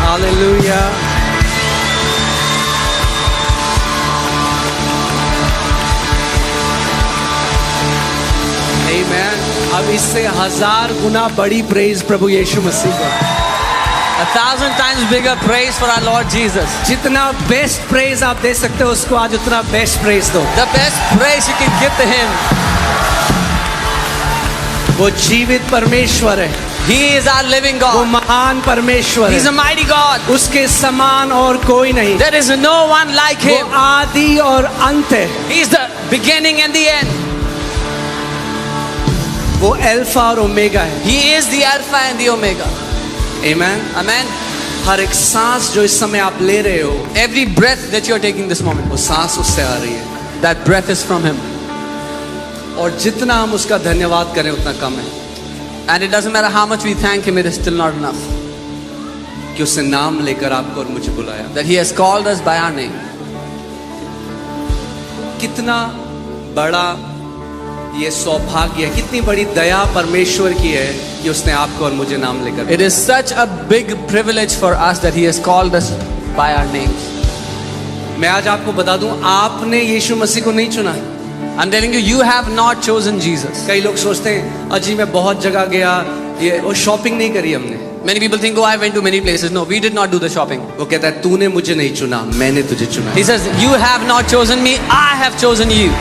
Hallelujah. आमीन। अब इससे 1000 गुना बड़ी प्रेज प्रभु यीशु मसीह को। 1,000 times bigger praise for our Lord Jesus. जितना बेस्ट प्रेज आप दे सकते हो उसको आज उतना बेस्ट प्रेज दो। The best praise you can give to Him. वो जीवित परमेश्वर है। He is our living वो God. महान परमेश्वर He's है। a mighty God. उसके समान और कोई नहीं। There is no one like वो Him. आदि और अंत है। He is the beginning and the end. वो अल्फा और ओमेगा है। He is the Alpha and the Omega. आमीन। Amen. हर एक सांस जो इस समय आप ले रहे हो, Every breath that you are taking this moment, वो सांस उससे आ रही है। that breath is from Him. और जितना हम उसका धन्यवाद करें उतना कम है, And it doesn't matter how much we thank Him, it is still not enough. कि उसने नाम लेकर आपको और मुझे बुलाया। That He has called us by our name. कितना बड़ा ये सौभाग्य है, कितनी बड़ी दया परमेश्वर की है कि उसने आपको और मुझे नाम लेकर। It is such a big privilege for us that He has called us by our names. मैं आज आपको बता दूं, आपने यीशु मसीह को नहीं चुना। I'm telling you, you have not chosen Jesus. कई लोग सोचते हैं अजी मैं बहुत जगह गया, ये वो शॉपिंग नहीं करी हमने। Many people think, oh, I went to many places. No, we did not do the shopping. वो कहता है तूने मुझे नहीं चुना, मैंने तुझे चुना। He says, you have not chosen me, I have chosen you.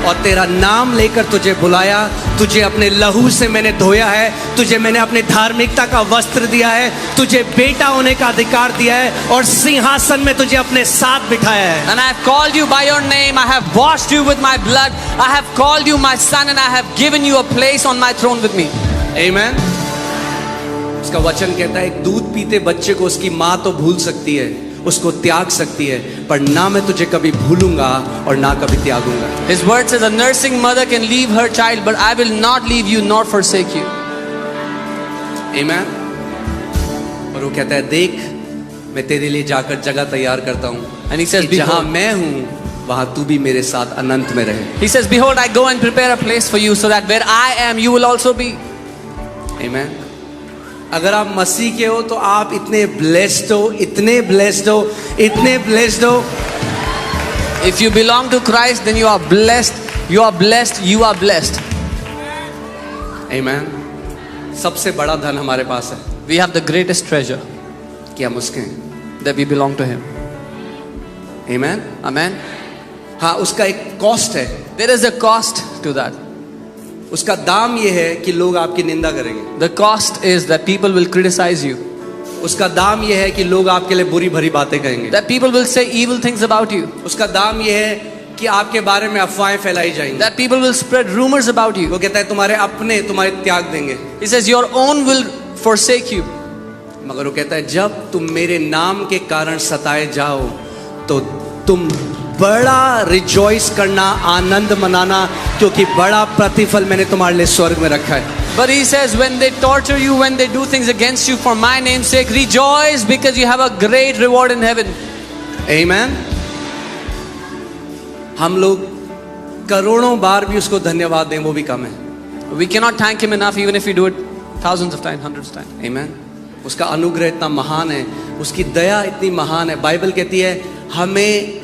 और तेरा नाम लेकर तुझे बुलाया, तुझे अपने लहू से मैंने धोया है, तुझे मैंने अपने धार्मिकता का वस्त्र दिया है, तुझे बेटा होने का अधिकार दिया है और सिंहासन में तुझे अपने साथ बिठाया है। And I have called you by your name, I have washed you with my blood, I have called you my son, and I have given you a place on my throne with me. आमीन। उसका वचन कहता है एक दूध पीते बच्चे को उसकी माँ तो भूल सकती है, उसको त्याग सकती है, पर ना मैं तुझे कभी भूलूंगा और ना कभी त्यागूंगा। His word says a nursing mother can leave her child, but I will not leave you nor forsake you. आमीन। और वो कहता है देख मैं तेरे लिए जाकर जगह तैयार करता हूँ, And he says, जहाँ behold, मैं हूँ वहाँ तू भी मेरे साथ अनंत में रहे। he says, behold, I go and prepare a place for you, so that where I am, you will also be. आमीन। अगर आप मसीह के हो तो आप इतने ब्लेस्ड हो, इतने ब्लेस्ड हो, इतने ब्लेस्ड हो। If you belong to Christ, then you are blessed. You are blessed. You are blessed. आमीन। सबसे बड़ा धन हमारे पास है We have the greatest treasure, कि हम उसके हैं। that we belong to Him. आमीन। Amen. हाँ, उसका एक कॉस्ट है, There is a cost to that. उसका दाम ये है कि लोग आपकी निंदा करेंगे। The cost is that people will criticize you. उसका दाम ये है कि लोग आपके लिए बुरी भरी बातें कहेंगे। That people will say evil things about you. उसका दाम ये है कि आपके बारे में अफवाहें फैलाई जाएंगी। That people will spread rumors about you. वो कहता है तुम्हारे अपने तुम्हारे त्याग देंगे, He says your own will forsake you. मगर वो कहता है जब तुम मेरे नाम के कारण सताए जाओ तो तुम बड़ा रिजॉइस करना, आनंद मनाना, क्योंकि बड़ा प्रतिफल मैंने तुम्हारे लिए स्वर्ग में रखा है। But he says when they torture you, when they do things against you for my name's sake, rejoice because you have a great reward in heaven. आमीन। हम लोग करोड़ों बार भी उसको धन्यवाद दें वो भी कम है। We cannot thank him enough even if we do it thousands of times, hundreds of times. आमीन। उसका अनुग्रह इतना महान है, उसकी दया इतनी महान है। बाइबल कहती है हमें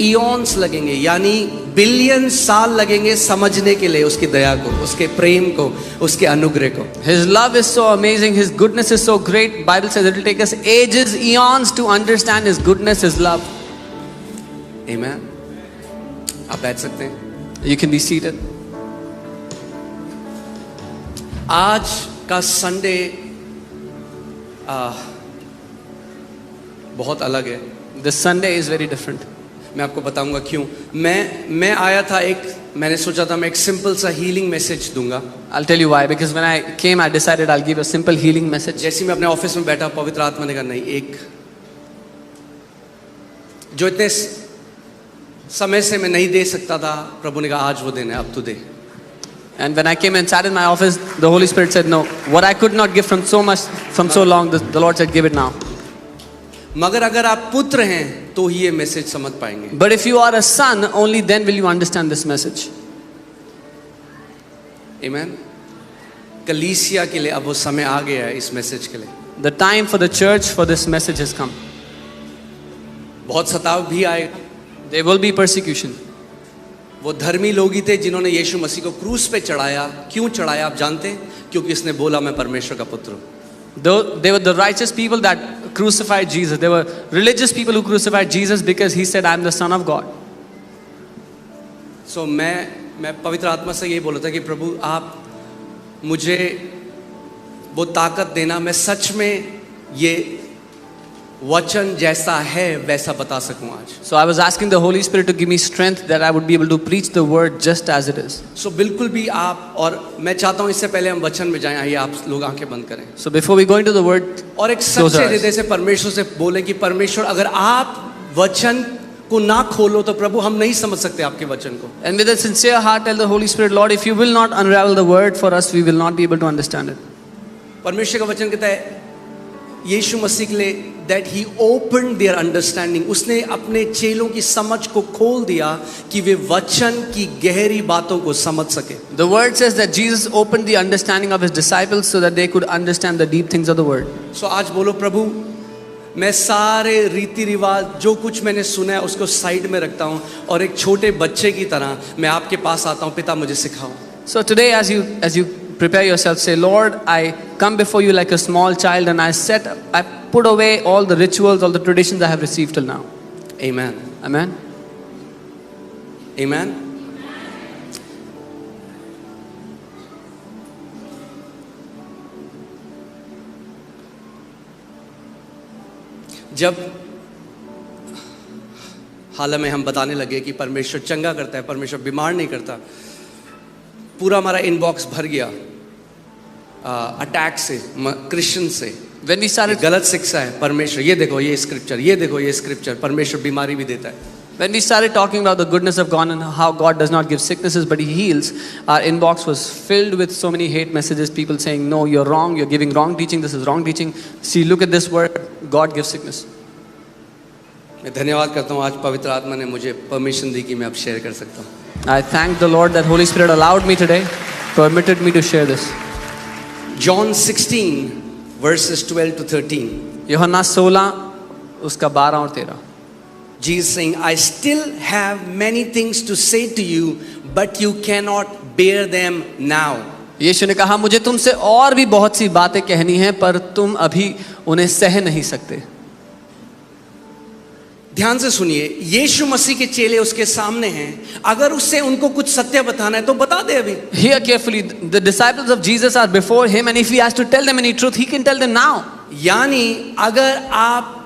इयॉन्स लगेंगे, यानी बिलियन साल लगेंगे समझने के लिए उसकी दया को, उसके प्रेम को, उसके अनुग्रह को। His love is so amazing, his goodness is so great. Bible says it will take us ages, eons to understand his goodness, his love. आमीन। आप बैठ सकते हैं। You can be seated. आज का संडे बहुत अलग है। This Sunday is very different. मैं आपको बताऊंगा क्यों। मैं आया था, मैंने सोचा था मैं एक सिंपल सा हीलिंग मैसेज दूंगा। I'll tell you why. Because when I came, I decided I'll give a simple healing message. जैसे मैं अपने ऑफिस में बैठा, पवित्र आत्मा ने कहा नहीं, एक जो इतने समय से मैं नहीं दे सकता था, प्रभु ने कहा आज वो देना है, अब तू दे। And when I came and sat in my office, the Holy Spirit said, no, what I could not give from so long, the Lord said, give it now. मगर अगर आप पुत्र हैं तो ही ये मैसेज समझ पाएंगे। But if you are a son, only then will you understand this message. आमीन। कलीसिया के लिए अब वो समय आ गया है इस मैसेज के लिए। The time for the church for this message has come. बहुत सताव भी आए. There will be persecution. वो धर्मी लोग ही थे जिन्होंने यीशु मसीह को क्रूस पे चढ़ाया. क्यों चढ़ाया आप जानते हैं? क्योंकि इसने बोला मैं परमेश्वर का पुत्र हूँ. They were the righteous people that crucified Jesus. They were religious people who crucified Jesus because he said, I am the Son of God. So मैं पवित्र आत्मा से ये बोला था कि प्रभु आप मुझे वो ताकत देना, मैं सच में ये वचन जैसा है वैसा बता सकूं आज. So I was asking the Holy Spirit to give me strength that I would be able to preach the word just as it is. So बिल्कुल भी आप, और मैं चाहता हूं इससे पहले हम वचन में जाएं. आइए आप लोग आंखें बंद करें. So before we go into the word, और एक सच्चे हृदय से परमेश्वर से बोले कि परमेश्वर अगर आप वचन को ना खोलो तो प्रभु हम नहीं समझ सकते आपके वचन को. and with a sincere heart tell the Holy Spirit, Lord, if you will not unravel the word for us, we will not be able to understand it. परमेश्वर का वचन कहता है यीशु मसीह के लिए that he opened their understanding. उसने अपने चेलों की समझ को खोल दिया कि वे वचन की गहरी बातों को समझ सके. The word says that Jesus opened the understanding of his disciples so that they could understand the deep things of the word. So आज बोलो प्रभु मैं सारे रीति रिवाज जो कुछ मैंने सुना है उसको साइड में रखता हूँ और एक छोटे बच्चे की तरह मैं आपके पास आता हूँ. पिता मुझे सिखाओ. So today as you prepare yourself, say, Lord, I come before you like a small child and I put away all the rituals, all the traditions I have received till now. Amen. Amen. Amen. जब हाल में हम बताने लगे कि परमेश्वर चंगा करता है, परमेश्वर बीमार नहीं करता, पूरा हमारा इनबॉक्स भर गया अटैक से, क्रिश्चियन से. When we started, गलत शिक्षा है. परमेश्वर ये देखो ये स्क्रिप्चर, ये देखो ये स्क्रिप्चर. परमेश्वर बीमारी भी देता है. when we started talking about the goodness of God and how God does not give sicknesses but he heals, our inbox was filled with so many hate messages, people saying, no, you're wrong, you're giving wrong teaching, this is wrong teaching. See, look at this word, God gives sickness. मैं धन्यवाद करता हूँ आज पवित्र आत्मा ने मुझे permission दी कि मैं अब शेयर कर सकता हूँ. I thank the Lord that Holy Spirit allowed me today, permitted me to share this. John 16 verses 12 to 13. यूहन्ना 16 उसका 12 और 13. Jesus saying, I still have many things to say to you, but you cannot bear them now. यीशु ने कहा मुझे तुमसे और भी बहुत सी बातें कहनी हैं पर तुम अभी उन्हें सह नहीं सकते. ध्यान से सुनिए, यीशु मसीह के चेले उसके सामने हैं. अगर उससे उनको कुछ सत्य बताना है तो बता दे अभी. Hear carefully, the disciples of Jesus are before him and if he has to tell them any truth, he can tell them now. यानी अगर आप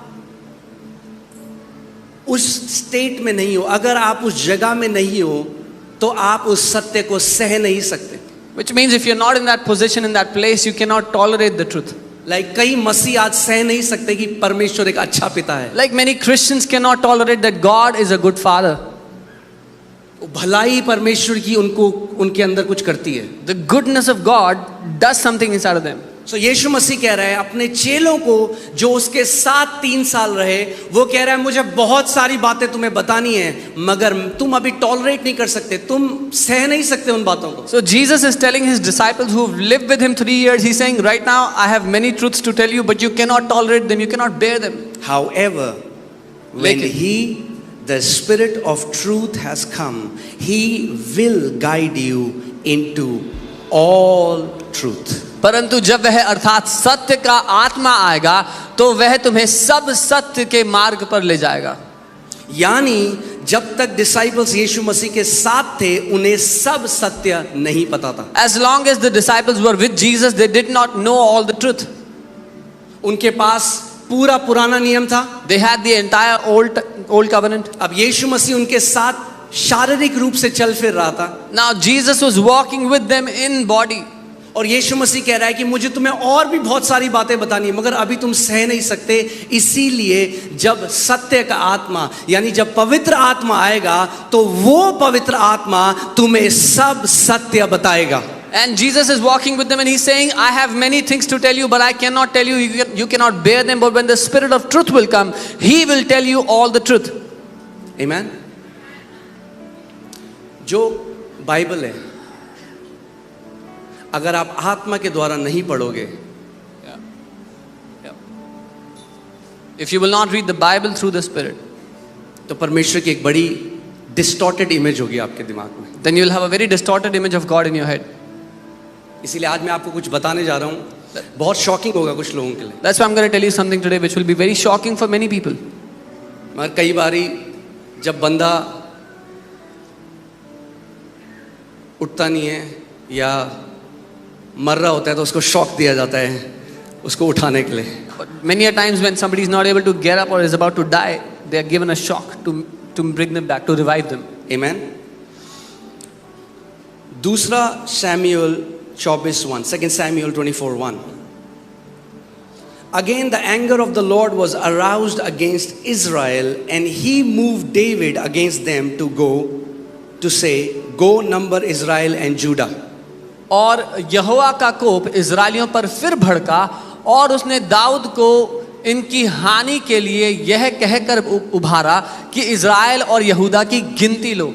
उस स्टेट में नहीं हो, अगर आप उस जगह में नहीं हो, तो आप उस सत्य को सह नहीं सकते. Which means if you're not in that position, in that place, you cannot tolerate the truth. Like कई मसीह आज सह नहीं सकते कि परमेश्वर एक अच्छा पिता है. Like many Christians cannot tolerate that God is a good father. भलाई परमेश्वर की उनको उनके अंदर कुछ करती है. The goodness of God does something inside of them. So यीशु मसीह कह रहा है अपने चेलों को जो उसके साथ 3 साल रहे, वो कह रहा है मुझे बहुत सारी बातें तुम्हें बतानी है मगर तुम अभी टॉलरेट नहीं कर सकते, तुम सह नहीं सकते उन बातों को. So Jesus is telling his disciples who lived with him 3 years, he's saying right now I have many truths to tell you but you cannot tolerate them, you cannot bear them. However, when he, the Spirit of truth has come, he will guide you into all truth. परंतु जब वह अर्थात सत्य का आत्मा आएगा तो वह तुम्हें सब सत्य के मार्ग पर ले जाएगा. यानी जब तक डिसाइपल्स यीशु मसीह के साथ थे उन्हें सब सत्य नहीं पता था. As long as the disciples were with Jesus, they did not know all the truth. उनके पास पूरा पुराना नियम था. They had the entire old covenant. अब यीशु मसीह उनके साथ शारीरिक रूप से चल फिर रहा था. Now Jesus was walking with them in body. और यीशु मसीह कह रहा है कि मुझे तुम्हें और भी बहुत सारी बातें बतानी है मगर अभी तुम सह नहीं सकते. इसीलिए जब सत्य का आत्मा यानी जब पवित्र आत्मा आएगा तो वो पवित्र आत्मा तुम्हें सब सत्य बताएगा. And Jesus is walking with them and he's saying, I have many things to tell you but I cannot tell you, you cannot bear them, but when the Spirit of truth will come, he will tell you all the truth. Amen. जो Bible है अगर आप आत्मा के द्वारा नहीं पढ़ोगे, If you will not read the Bible through the Spirit, तो परमेश्वर की एक बड़ी डिस्टॉर्टेड इमेज होगी आपके दिमाग में. then you will have a very distorted image of God in your head. इसीलिए आज मैं आपको कुछ बताने जा रहा हूँ, बहुत शॉकिंग होगा कुछ लोगों के लिए. That's why I'm going to tell you something today which will be very shocking for many people. मगर कई बारी जब बंदा उठता नहीं है या मर रहा होता है तो उसको शॉक दिया जाता है उसको उठाने के लिए. But many a times when somebody is not able to get up or is about to die, they are given a shock to bring them back, to revive them. Amen. दूसरा Samuel 24:1, 2 Samuel 24:1. Again the anger of the Lord was aroused against Israel, and he moved David against them to say, go number Israel and Judah. और यहोवा का कोप इजरायलियों पर फिर भड़का और उसने दाऊद को इनकी हानि के लिए यह कहकर उभारा कि इजराइल और यहूदा की गिनती लो.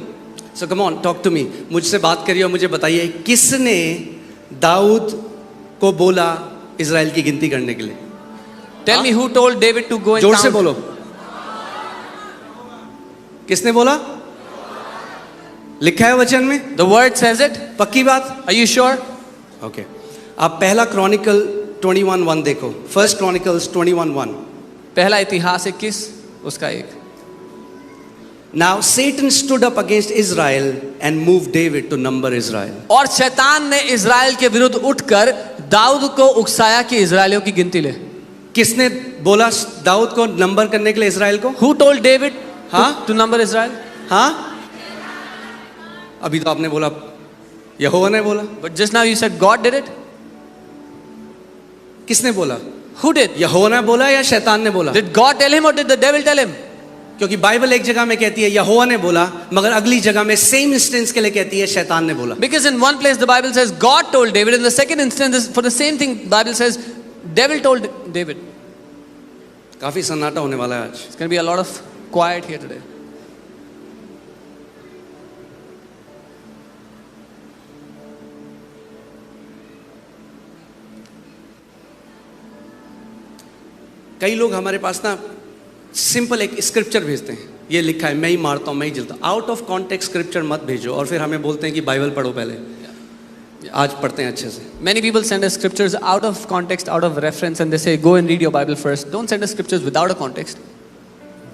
So come on, talk to me. मुझसे बात करिए और मुझे बताइए किसने दाऊद को बोला इजराइल की गिनती करने के लिए? Tell me who told David to go and जोर से count? बोलो. किसने बोला? लिखा है वचन में? The word says it. पक्की बात? Are you sure? Okay. आप पहला क्रॉनिकल 21:1 देखो. First chronicles 21:1. पहला इतिहास 21 उसका 1. Now Satan stood up against Israel and moved David to number Israel. और शैतान ने इजराइल के विरुद्ध उठकर दाऊद को उकसाया कि इजराइलियों की गिनती ले. किसने बोला दाऊद को नंबर करने के लिए इजराइल को? Who told David हाँ? to number Israel? हाँ? अभी तो आपने बोला यहोवा ने बोला. But just now you said God did it. किसने बोला? Who did? यहोवा ने बोला या शैतान ने बोला? Did God tell him or did the devil tell him? क्योंकि बाइबल एक जगह में कहती है यहोवा ने बोला, मगर अगली जगह में सेम इंस्टेंस के लिए कहती है शैतान ने बोला. Because in one place the Bible says God told David, in the second instance for the same thing Bible says devil told David. काफी सन्नाटा होने वाला है आज. It's going to be a lot of quiet here today. कई लोग हमारे पास ना सिंपल एक स्क्रिप्चर भेजते हैं, ये लिखा है मैं ही मारता हूँ मैं ही जलता हूँ. आउट ऑफ कॉन्टेक्स्ट स्क्रिप्चर मत भेजो और फिर हमें बोलते हैं कि बाइबल पढ़ो पहले. आज पढ़ते हैं अच्छे से. Many people send us scriptures out of context, out of reference, and they say go and read your Bible first. Don't send us scriptures without a context.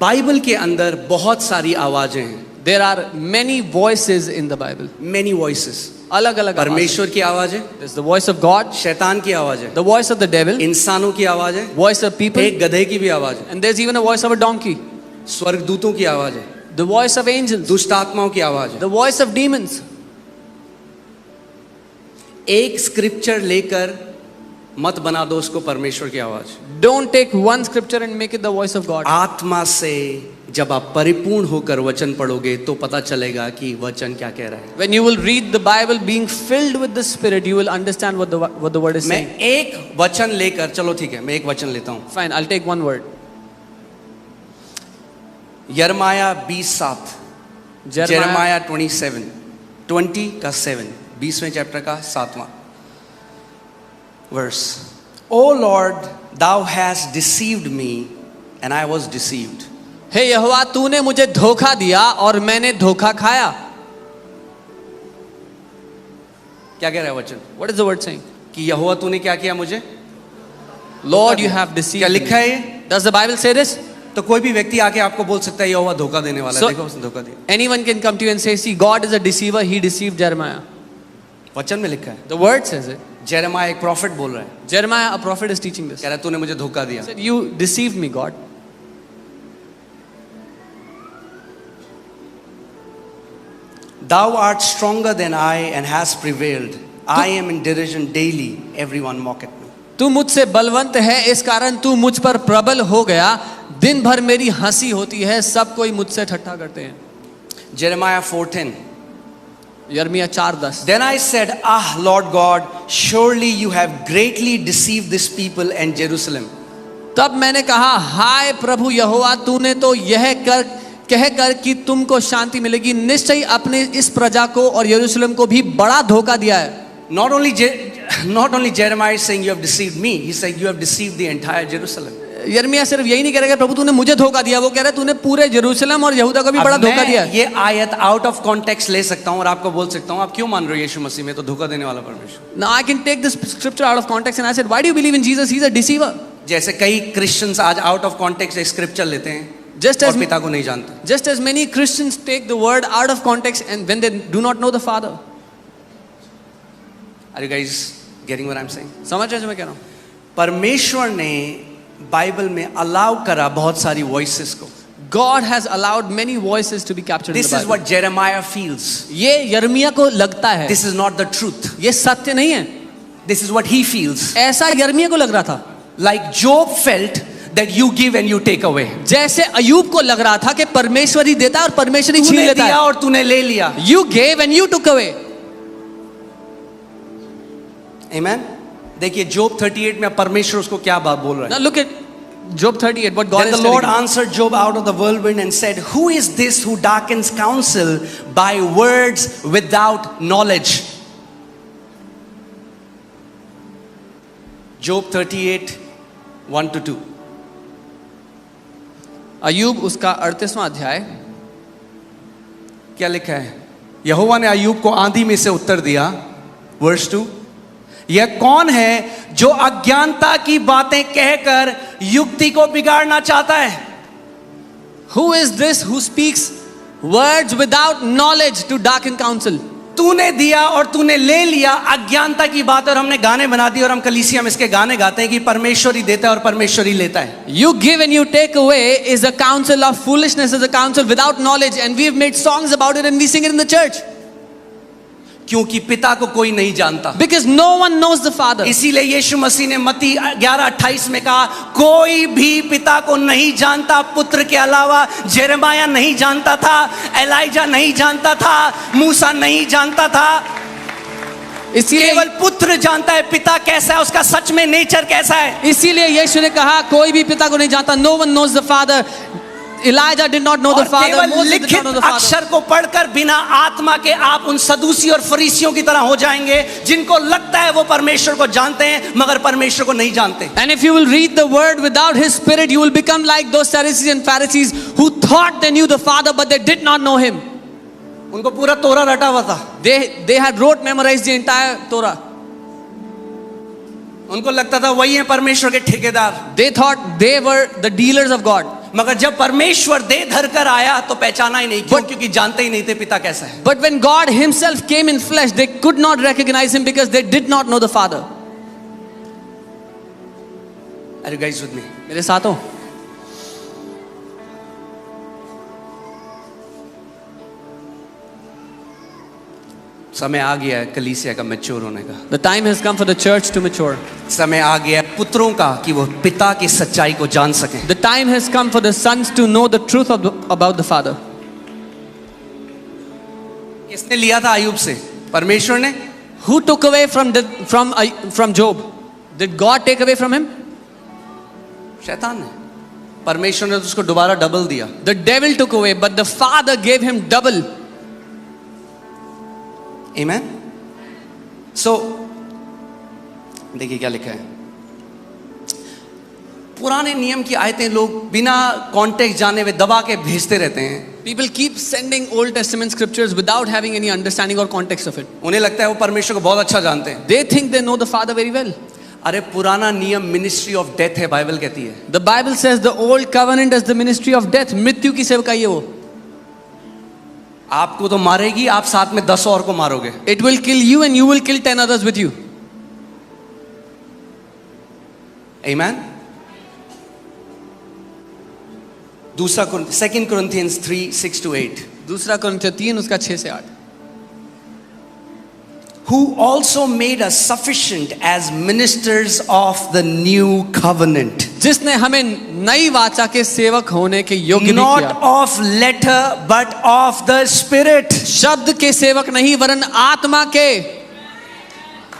Bible के अंदर बहुत सारी आवाजें हैं. There are many voices in the Bible. Many voices. अलग अलग परमेश्वर की आवाज है, There's the voice of God, शैतान की आवाज है, the voice of the devil, इंसानों की आवाज है, voice of people, एक गधे की भी आवाज है, and there's even a voice of a donkey, स्वर्गदूतों की आवाज है, the voice of angels, दुष्ट आत्माओं की आवाज है. the voice of demons. एक स्क्रिप्चर लेकर मत बना दो उसको परमेश्वर की आवाज. Don't take one scripture and make it the voice of God. आत्मा से जब आप परिपूर्ण होकर वचन पढ़ोगे तो पता चलेगा कि वचन क्या कह रहा है. When you will read the Bible being filled with the Spirit, you will understand what the word is मैं saying. एक वचन लेकर, चलो ठीक है मैं एक वचन लेता हूं. Fine, I'll take one word. Jeremiah 20:7, Jeremiah 20 का 7, 20वें चैप्टर का 7वां verse. O Lord thou hast deceived me and I was deceived. हे यहोवा तूने मुझे धोखा दिया और मैंने धोखा खाया. क्या कह रहा है वचन? What is the word saying? कि यहोवा तूने क्या किया मुझे? Lord, you have deceived क्या me. लिखा है ये? Does the Bible say this? तो कोई भी व्यक्ति आके आपको बोल सकता है यहोवा धोखा देने वाला है. So- देखो उसने धोखा दिया. Anyone can come to you and say, see, God is a deceiver. He deceived Jeremiah. वचन में लिखा है. The word says it. Jeremiah एक प्रॉफिट बोल रहा है, Jeremiah, a prophet, is teaching this. कह रहा है तूने मुझे धोखा दिया. He said, you deceived me, God. Thou art stronger than I and hast prevailed. I am in derision daily. Everyone mock at me. तू मुझसे बलवंत है, इस कारण तू मुझ पर प्रबल हो गया. दिन भर मेरी हंसी होती है, सब कोई मुझसे ठट्ठा करते हैं. Jeremiah 4:10. यर्मिया 4:10. Then I said, Ah, Lord God, surely you have greatly deceived this people and Jerusalem. तब मैंने कहा, हाय प्रभु यहोवा, तूने तो यह कहकर कि तुमको शांति मिलेगी, निश्चय अपने इस प्रजा को और यरूशलेम को भी बड़ा धोखा दिया है. Not only Jeremiah is saying you have deceived me, he's saying you have deceived the entire Jerusalem. यिर्मयाह सिर्फ यही नहीं कह रहा कि प्रभु तूने मुझे धोखा दिया, वो कह रहा है तूने पूरे यरूशलेम और यहूदा को भी अब बड़ा धोखा मैं दिया। ये आयत आउट ऑफ कॉन्टेक्स्ट ले सकता हूं और आपको बोल सकता हूं आप क्यों मान रहे हो यीशु मसीह में तो धोखा देने वाला परमेश्वर। Now I can take this scripture out of context and I said, why do you believe in Jesus? He's a deceiver. जैसे कई क्रिश्चियंस आज आउट ऑफ कॉन्टेक्स्ट एक स्क्रिप्चर लेते हैं Just और as पिता को नहीं जानते। just as many Christians take the word out of context and when they do not know the Father. Are you guys getting what I'm saying? समझ रहे जो मैं कह रहा हूँ? परमेश्वर ने बाइबल में अलाउ करा बहुत सारी वॉइसेस को। God has allowed many voices to be captured in This the is Bible. what Jeremiah feels. ये यिर्मयाह को लगता है, This is not the truth. ये सत्य नहीं है। This is what he feels. ऐसा यिर्मयाह को लग रहा था, Like Job felt that you give and you take away. जैसे अयूब को लग रहा था कि परमेश्वर ही देता है और परमेश्वर ही छीन तूने लेता दिया है। और तूने ले लिया। You gave and you took away. Amen. देखिए जोब 38 में परमेश्वर उसको क्या बात बोल रहा है। Now look at Job 38, what God Then is the Lord telling him. answered Job out of the whirlwind and said, Who is this who darkens counsel by words without knowledge? Job 38, 1 to 2. Ayub उसका 38वां अध्याय, क्या लिखा है? यहोवा ने अय्यूब को आंधी में से उत्तर दिया। वर्स 2, यह कौन है जो अज्ञानता की बातें कहकर युक्ति को बिगाड़ना चाहता है? Who is this who speaks words without knowledge to darken counsel? तूने दिया और तूने ले लिया अज्ञानता की बात, और हमने गाने बना दिए और हम कलीसिया में इसके गाने गाते हैं कि परमेश्वर ही देता है और परमेश्वर ही लेता है। You give and you take away is a counsel of foolishness, is a counsel without knowledge, and we have made songs about it and we sing it in the church. क्योंकि पिता को कोई नहीं जानता। Because no one knows the Father. इसीलिए यीशु मसीह ने मत्ती 11:28 में कहा, कोई भी पिता को नहीं जानता पुत्र के अलावा। जेरेमाया नहीं जानता था, एलाइजा नहीं जानता था, मूसा नहीं जानता था। इसीलिए केवल पुत्र जानता है पिता कैसा है, उसका सच में नेचर कैसा है। इसीलिए यीशु ने कहा कोई भी पिता को नहीं जानता. No one knows the Father. Elijah did not know the और Father. केवल Moses did not लिखित know the Father. अक्षर को पढ़कर बिना आत्मा के आप उन सदूसी और फरीसियों की तरह हो जाएंगे जिनको लगता है वो परमेश्वर को जानते हैं मगर परमेश्वर को नहीं जानते। And if you will read the word without His Spirit, you will become like those Sadducees and Pharisees who thought they knew the Father, but they did not know Him. उनको पूरा तोरा रटा हुआ था। They had memorized the entire Torah. उनको लगता था वही है परमेश्वर के ठेकेदार। They thought they were the dealers of God. मगर जब परमेश्वर दे धर कर आया तो पहचाना ही नहीं, क्यों? क्योंकि जानते ही नहीं थे पिता कैसा है। But when God Himself came in flesh, they could not recognize Him because they did not know the Father. Are you guys with me? मेरे साथ हो? समय आ गया है कलीसिया का मैच्योर होने का। The time has come for the church to mature. समय आ गया है पुत्रों का कि वो पिता की सच्चाई को जान सकें। The time has come for the sons to know the truth about the Father. किसने लिया था अय्यूब से? परमेश्वर ने। Who took away from Job? Did God take away from him? शैतान ने। परमेश्वर ने तो उसको दोबारा डबल दिया। The devil took away, but the Father gave him double. Amen. So देखिए क्या लिखा है। पुराने नियम की आयतें लोग बिना कॉन्टेक्स्ट जाने हुए दबा के भेजते रहते हैं। People keep sending Old Testament scriptures without having any understanding or context of it. उन्हें लगता है वो परमेश्वर को बहुत अच्छा जानते हैं। They think they know the Father very well. अरे पुराना नियम मिनिस्ट्री ऑफ डेथ है, बाइबल कहती है। The Bible says the old covenant is the ministry of death. मृत्यु की सेवकाई है वो. आपको तो मारेगी, आप साथ में 10 और को मारोगे। It will kill you and you will kill 10 others with you. Amen. दूसरा 2 Corinthians 3:6-8. दूसरा कुरिन्थियों 3 उसका 6 से 8. Who also made us sufficient as ministers of the new covenant. जिसने हमें नई वाचा के सेवक होने के योग्य भी Not किया. of letter but of the spirit. शब्द के सेवक नहीं वरन आत्मा के.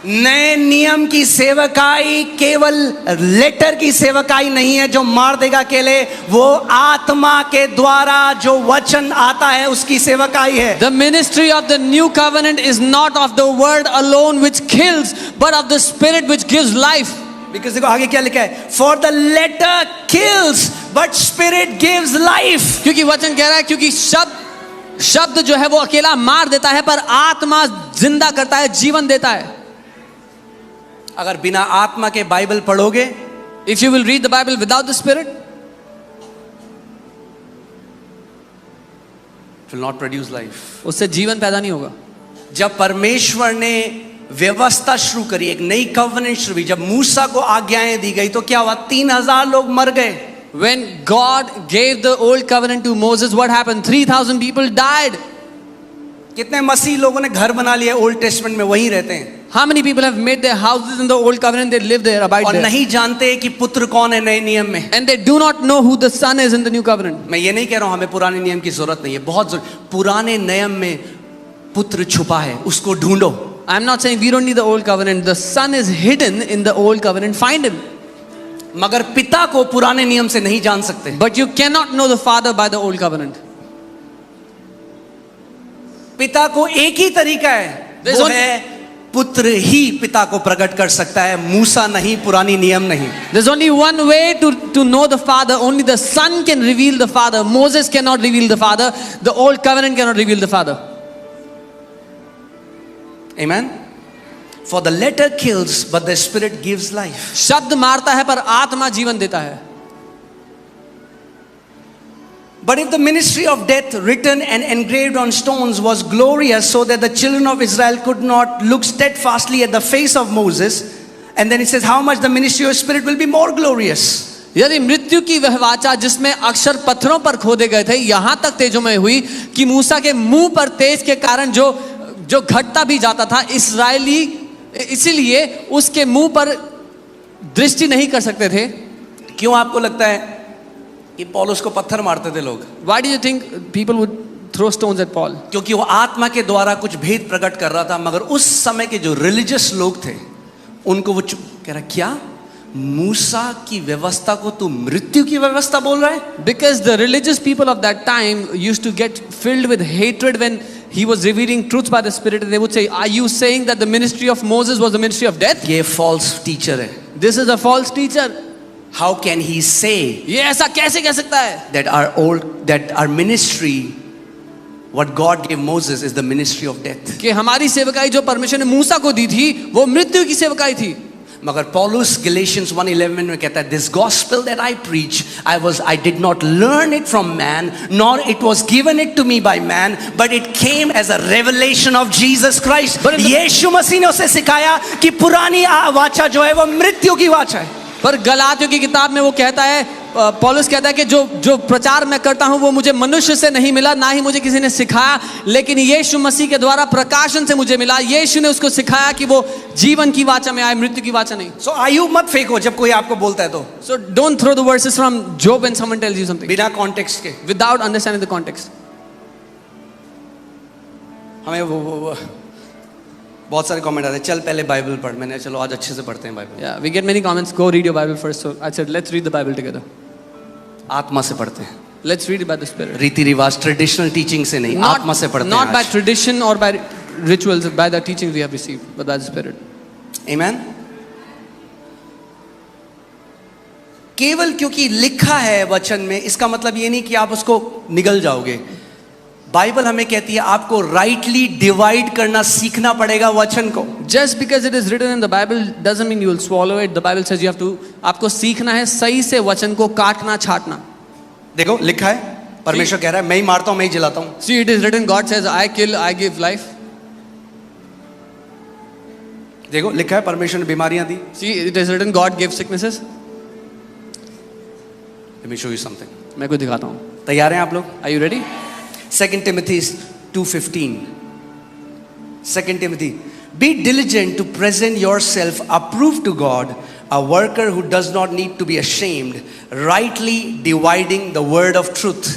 नए नियम की सेवकाई केवल लेटर की सेवकाई नहीं है जो मार देगा अकेले, वो आत्मा के द्वारा जो वचन आता है उसकी सेवकाई है। The ministry of the new covenant is not of the word alone which kills, but of the spirit which gives life. Because देखो आगे क्या लिखा है, for the letter kills but spirit gives life. क्योंकि वचन कह रहा है, क्योंकि शब्द जो है वो अकेला मार देता है, पर आत्मा जिंदा करता है, जीवन देता है. अगर बिना आत्मा के बाइबल पढ़ोगे, If you will read the Bible without the Spirit, it will not produce life. उससे जीवन पैदा नहीं होगा. जब परमेश्वर ने व्यवस्था शुरू करी, एक नई कवनेंट शुरू हुई, जब मूसा को आज्ञाएं दी गई तो क्या हुआ, 3000 लोग मर गए. When God gave the old covenant to Moses, what happened? 3,000 people died. कितने मसीह लोगों ने घर बना लिया ओल्ड टेस्टमेंट में, वहीं रहते हैं. How many people have made their houses in the old covenant? They live there, abide और there. नहीं जानते कि पुत्र कौन है नए नियम में. And they do not know who the Son is in the new covenant. मैं ये नहीं कह रहा हूं हमें पुराने नियम की जरूरत नहीं है, बहुत पुराने नियम में पुत्र छुपा है, उसको ढूंढो. I'm not saying we don't need the old covenant. The Son is hidden in the old covenant. Find him. मगर पिता को पुराने नियम से नहीं जान सकते. But you cannot know the Father by the old covenant. पिता को एक ही तरीका है, There's वो only- है पुत्र ही पिता को प्रकट कर सकता है, मूसा नहीं, पुरानी नियम नहीं. There's only one way to know the Father. Only the Son can reveal the Father. Moses cannot reveal the Father. The old covenant cannot reveal the Father. Amen. For the letter kills but the spirit gives life. शब्द मारता है पर आत्मा जीवन देता है. But if the ministry of death written and engraved on stones was glorious so that the children of Israel could not look steadfastly at the face of Moses, and then it says how much the ministry of spirit will be more glorious. यदि मृत्यु की वह वाचा जिसमें अक्षर पत्थरों पर खोदे गए थे यहां तक तेजोमय हुई कि मूसा के मुंह पर तेज के कारण जो घटता भी जाता था, इस्राएली इसीलिए उसके मुंह पर दृष्टि नहीं कर सकते थे. क्यों आपको लगता है कि पौलुस को पत्थर मारते थे लोग? Why do you think people would throw stones at Paul? क्योंकि वो आत्मा के द्वारा कुछ भेद प्रकट कर रहा था, मगर उस समय के जो रिलीजियस लोग थे उनको वो कह रहा, क्या मूसा की व्यवस्था को तू मृत्यु की व्यवस्था बोल रहा है? Because the religious people of that time used to get filled with hatred when he was revealing truths by the Spirit, and they would say, are you saying that the ministry of Moses was the ministry of death? ये false teacher है. This is a false teacher. How can he say ये ऐसा कैसे कह सकता है that our ministry, what God gave Moses, is the ministry of death? कि हमारी सेवकाई जो परमेश्वर ने मूसा को दी थी वो मृत्यु की सेवकाई थी. मगर पौलुस Galatians 1:11 में कहता है, this gospel that I preach, I did not learn it from man, nor it was given it to me by man, but it came as a revelation of Jesus Christ. यीशु मसीह ने उसे सिखाया कि पुरानी वाचा जो है वो मृत्यु की वाचा है. पर गलातियों की किताब में वो कहता है, पौलुस कहता है कि जो प्रचार मैं करता हूं वो मुझे मनुष्य से नहीं मिला, ना ही मुझे किसी ने सिखाया, लेकिन यीशु मसीह के द्वारा प्रकाशन से मुझे मिला. यीशु ने उसको सिखाया कि वो जीवन की वाचा में आए, मृत्यु की वाचा नहीं. So आयु मत फेंको जब कोई आपको बोलता है तो. So don't throw the verses from Job when someone tells you something बिना कॉन्टेक्स्ट के. without understanding the context. हमें वो बहुत सारे कमेंट आते हैं, चल पहले बाइबल पढ़. मैंने चलो आज अच्छे से पढ़ते हैं Bible. Yeah, we get many comments. Go read your Bible first. So I said, let's read the Bible together. आत्मा से पढ़ते हैं, Let's read it by the Spirit. रीति रिवाज ट्रेडिशनल टीचिंग से नहीं, आत्मा से पढ़ते हैं. Not by आज. tradition or by rituals, by the teachings we have received, but by the Spirit. Amen. केवल क्योंकि लिखा है वचन में इसका मतलब ये नहीं कि आप उसको निगल जाओगे. बाइबल हमें कहती है आपको राइटली डिवाइड करना सीखना पड़ेगा वचन को. Just because it is written in the Bible doesn't mean you will swallow it. The Bible says you have to, आपको सीखना है सही से वचन को काटना छाटना. देखो लिखा है, परमेश्वर कह रहा है मैं ही मारता हूं, मैं ही जिलाता हूं. See, it is written, God says, I kill, I give life. देखो लिखा है परमेश्वर ने बीमारियां दी. See, it is written, God gave sicknesses. Let me show you something. मैं कुछ दिखाता हूँ. तैयार हैं आप लोग? Are you ready? 2 Timothy 2:15. 2 Timothy, be diligent to present yourself approved to God, a worker who does not need to be ashamed, rightly dividing the word of truth.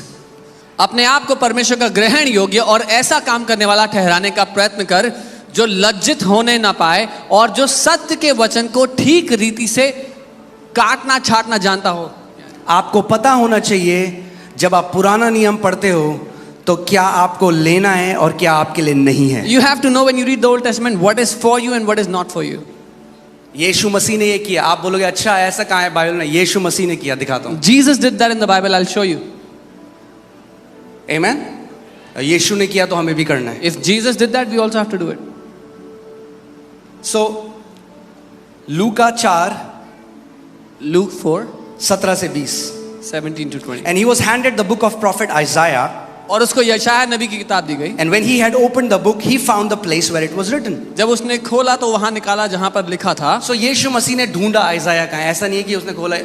अपने आप को परमेश्वर का ग्रहण योग्य और ऐसा काम करने वाला ठहराने का प्रयत्न कर जो लज्जित होने ना पाए और जो सत्य के वचन को ठीक रीति से काटना छाटना जानता हो. आपको पता होना चाहिए जब आप पुराना नियम पढ़ते हो तो क्या आपको लेना है और क्या आपके लिए नहीं है. You have to know when you read the Old Testament what is for you and what is not for you. यीशु मसीह ने ये किया। आप बोलोगे अच्छा ऐसा कहाँ है बाइबल में? यीशु मसीह ने किया, दिखाता हूँ। Jesus did that in the Bible. I'll show you. आमेन। यीशु ने किया तो हमें भी करना है। If Jesus did that, we also have to do it. So Luka 4 Luke 4, 17 से 20। 17 to 20. And he was handed the book of prophet Isaiah. और उसको यशायाह नबी की किताब दी गई। And when he had opened the book, he found the place where it was written. जब उसने खोला तो वहां निकाला जहां पर लिखा था। So यीशु मसीह ने ढूंढा आइजाया कहाँ है। ऐसा नहीं है कि उसने खोला,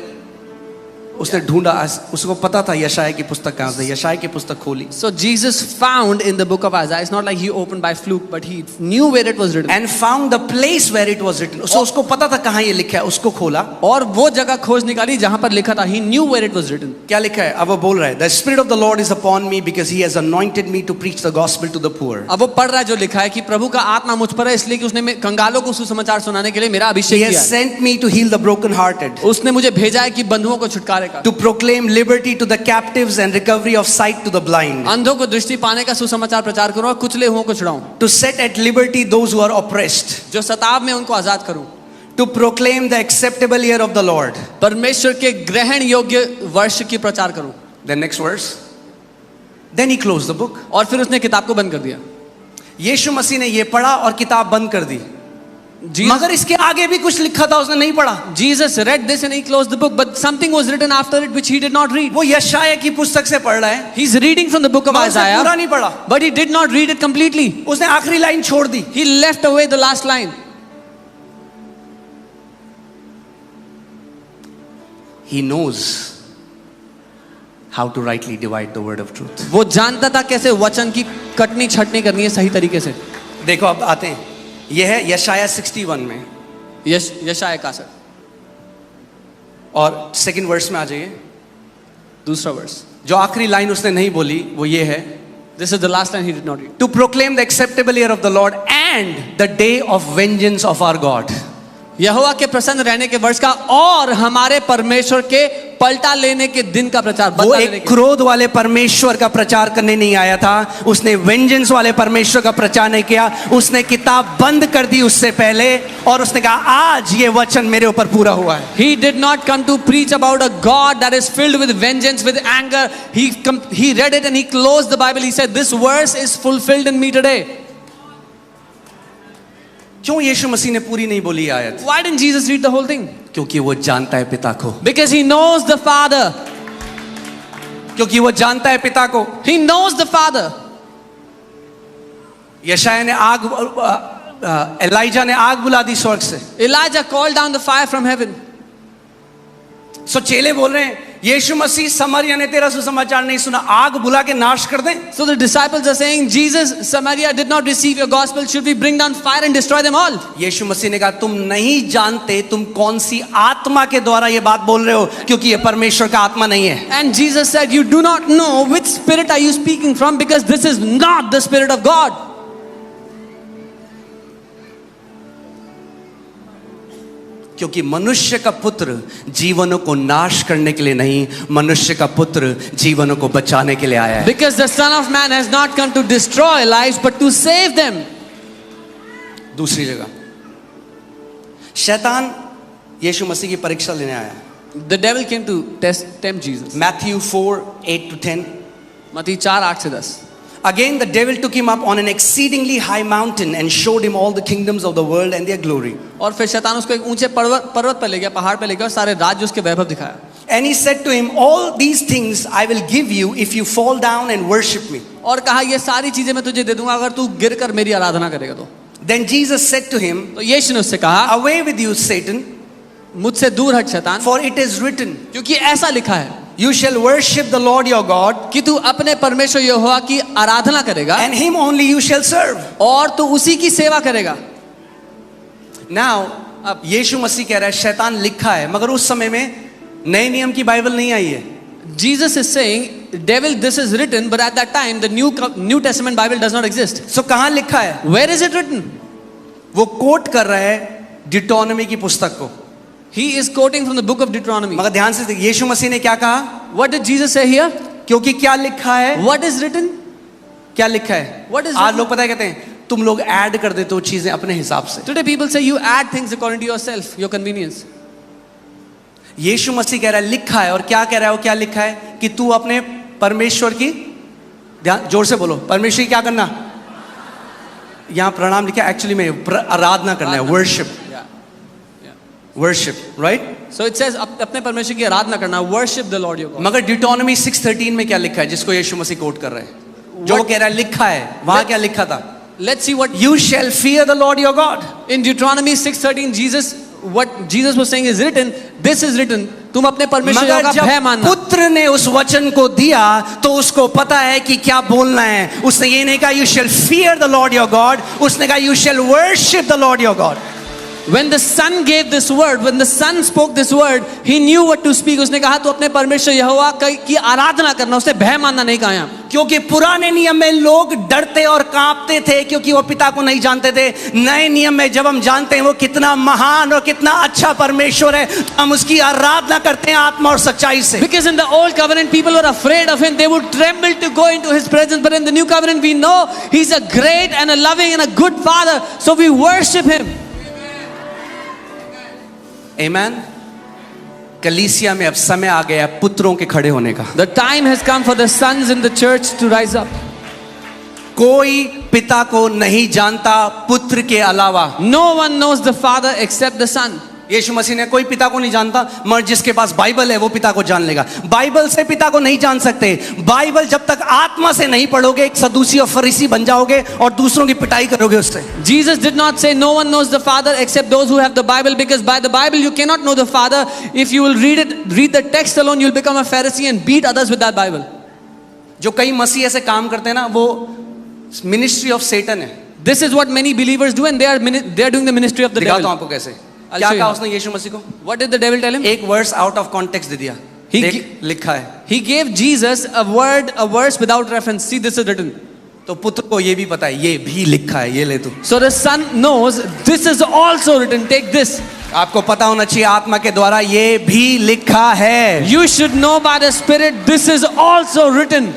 उसने ढूंढा, उसको पता था यशायाह की पुस्तक कहाँ है। यशायाह की पुस्तक खोली। So Jesus found in the book of Isaiah. It's not like he opened by fluke, but he knew where it was written. And found the place where it was written. So उसको पता था कहाँ ये लिखा है, उसको खोला और वो जगह खोज निकाली जहां पर लिखा था। He knew where it was written. क्या लिखा है? अब वो बोल रहा है, The Spirit of the Lord is upon me because He has anointed me to preach the gospel to the poor. अब वो पढ़ रहा है जो लिखा है कि प्रभु का आत्मा मुझ पर है इसलिए कि उसने कंगालों को सुसमाचार सुनाने के लिए मेरा He अभिषेक has किया है। sent me to heal the brokenhearted, उसने मुझे भेजा है कि बंधुओं को छुटकारे का, to proclaim liberty to the captives and recovery of sight to the blind, अंधों को दृष्टि पाने का सुसमाचार प्रचार करूं और कुचले हुओं को छुड़ाऊं, to set at liberty those who are oppressed, जो सताव में उनको आजाद करूं, to proclaim the acceptable year of the Lord. परमेश्वर के ग्रहण योग्य वर्ष की प्रचार करूं। The next verse. Then he closed the book. और फिर उसने किताब को बंद कर दिया। यीशु मसीह ने ये पढ़ा और किताब बंद कर दी। Jesus, मगर इसके आगे भी कुछ लिखा था, उसने नहीं पढ़ा। Jesus read this and he closed the book, but something was written after it which he did not read. वो यशायाह की पुस्तक से पढ़ रहा है, He's reading from the book of मगर उसने पूरा Isaiah, नहीं पढ़ा। but he did not read it completely. उसने आखिरी लाइन छोड़ दी। He left away the last line. He knows how to rightly divide the word of truth. वो जानता था कैसे वचन की कटनी छटनी करनी है सही तरीके से। देखो अब आते हैं, यह है यशायाह 61 में यशायाह का सर और सेकंड वर्स में आ जाइए। दूसरा वर्स, जो आखिरी लाइन उसने नहीं बोली वो ये है, This is the last line he did not read. to proclaim the acceptable year of the Lord and the day of vengeance of our God. यहोवा के प्रसन्न रहने के वर्ष का और हमारे परमेश्वर के पलटा लेने के दिन का प्रचार। वो बदला लेने एक के। क्रोध वाले परमेश्वर का प्रचार करने नहीं आया था, उसने वेंजेंस वाले परमेश्वर का प्रचार नहीं किया। उसने किताब बंद कर दी उससे पहले और उसने कहा आज ये वचन मेरे ऊपर पूरा हुआ है। He did not come to preach about a God that is filled with vengeance, with anger. He read it and he closed the Bible. He said, this verse is fulfilled in me today. क्यों यीशु मसीह ने पूरी नहीं बोली आयत? Why didn't Jesus read the whole thing? क्योंकि वो जानता है पिता को। Because he knows the Father. क्योंकि वो जानता है पिता को। He knows the Father. यशायाह ने एलाइजा ने आग बुला दी स्वर्ग से। Elijah called down the fire from heaven. सो चेले बोल रहे हैं यीशु मसीह समरिया ने तेरा सुसमाचार नहीं सुना, आग बुला के नाश कर दें। So the disciples are saying, Jesus, Samaria did not receive your gospel. Should we bring down fire and destroy them all? यीशु मसीह ने कहा तुम नहीं जानते तुम कौन सी आत्मा के द्वारा ये बात बोल रहे हो, क्योंकि ये परमेश्वर का आत्मा नहीं है। And Jesus said, you do not know which spirit are you speaking from, because this is not the Spirit of God. क्योंकि मनुष्य का पुत्र जीवनों को नाश करने के लिए नहीं, मनुष्य का पुत्र जीवनों को बचाने के लिए आया है। Because the Son of Man has not come to destroy lives, but to save them. दूसरी जगह शैतान यीशु मसीह की परीक्षा लेने आया। The devil came to tempt Jesus. Matthew 4:8-10. मत्ती 4:8 से 10. Again the devil took him up on an exceedingly high mountain and showed him all the kingdoms of the world and their glory. और फिर शैतान उसको एक ऊंचे पर्वत पर ले गया, पहाड़ पे ले गया और सारे राज्य उसके वैभव दिखाया। And he said to him, all these things I will give you if you fall down and worship me. और कहा ये सारी चीजें मैं तुझे दे दूंगा अगर तू गिरकर मेरी आराधना करेगा तो। Then Jesus said to him, तो यीशु ने उससे कहा, away with you Satan, मुझसे दूर हट शैतान, for it is written, क्योंकि ऐसा लिखा है you shall worship the Lord your God, कि तू अपने परमेश्वर यहोवा की आराधना करेगा and him only you shall serve. और तू उसी की सेवा करेगा। Now अब यीशु मसीह कह रहा है शैतान लिखा है, मगर उस समय में नए नियम की बाइबल नहीं आई है। Jesus is saying, devil, this is written, but at that time the New Testament Bible does not exist. So कहाँ लिखा है? Where is it written? वो कोट कर रहा है डिटोनॉमी की पुस्तक को। He is quoting from the book of Deuteronomy. मगर ध्यान से देखिए यीशु मसीह ने क्या कहा? What did Jesus say here? क्योंकि क्या लिखा है? What is written? क्या लिखा है? What is आज written? लोग पता है कहते हैं तुम लोग ऐड कर देते हो चीजें अपने हिसाब से। Today people say you add things according to yourself, your convenience. यीशु मसीह कह रहा है लिखा है, और क्या कह रहा है वो, क्या लिखा है कि तू अपने परमेश्वर की, ध्यान जोर से बोलो, परमेश्वर की क्या करना, यहां प्रणाम लिखा है, एक्चुअली में आराधना करना है, worship, worship, right. So it says अपने परमेश्वर की आराधना करना, worship the Lord your God. मगर डिटोनॉमी 6:13 में क्या लिखा है, जिसको यीशु मसीह कोट कर रहे हैं, जो कह रहा है लिखा है, वहां क्या लिखा था, Let's see what You shall fear the Lord your God. in Deuteronomy 6:13 what Jesus was saying is written, this is written, तुम अपने परमेश्वर मगर का जब भय मानना। पुत्र ने उस वचन को दिया तो उसको पता है कि क्या बोलना है। उसने ये नहीं कहा you shall fear the Lord your God, उसने कहा you shall worship the Lord your God. When the son gave this word, when the son spoke this word, he knew what to speak. उसने कहा तो अपने परमेश्वर यहोवा की आराधना करना, उसने भय मानना नहीं कहा यहाँ। क्योंकि पुराने नियम में लोग डरते और कांपते थे क्योंकि वो पिता को नहीं जानते थे। नए नियम में जब हम जानते हैं वो कितना महान और कितना अच्छा परमेश्वर है, तो हम उसकी आराधना करते हैं आत्मा और सच्चाई से। Because in the old covenant people were afraid of him, they would tremble to go into his presence, but in the new covenant we know he's a great and a loving and a good father, so we worship him. Amen. कलीसिया में अब समय आ गया पुत्रों के खड़े होने का। The time has come for the sons in the church to rise up. कोई पिता को नहीं जानता पुत्र के अलावा। No one knows the Father except the Son. यीशु मसीह ने कोई पिता को नहीं जानता, मगर जिसके पास बाइबल है वो पिता को जान लेगा। बाइबल से पिता को नहीं जान सकते। बाइबल जब तक आत्मा से नहीं पढ़ोगे एक सदूसी और फरीसी बन जाओगे और दूसरों की पिटाई करोगे उससे। Jesus did not say no one knows the Father except those who have the Bible, because by the Bible you cannot know the Father. If you will read the text alone, you'll become a Pharisee and beat others with that Bible. जो कई मसीह ऐसे काम करते हैं ना, वो ministry of Satan है। This is what many believers do, and they are doing the ministry of the दिखाता devil. हूं आपको कैसे। I'll क्या show you कहा how. उसने यीशु मसीह को? What did the devil tell him? एक वर्स आउट ऑफ कॉन्टेक्स्ट दे दिया। देख लिखा है। He gave Jesus a verse without reference. See, this is written. तो पुत्र को ये भी पता है, ये भी लिखा है, ये ले तू। So the son knows this is also written. Take this. आपको पता होना चाहिए आत्मा के द्वारा ये भी लिखा है। You should know by the Spirit this is also written.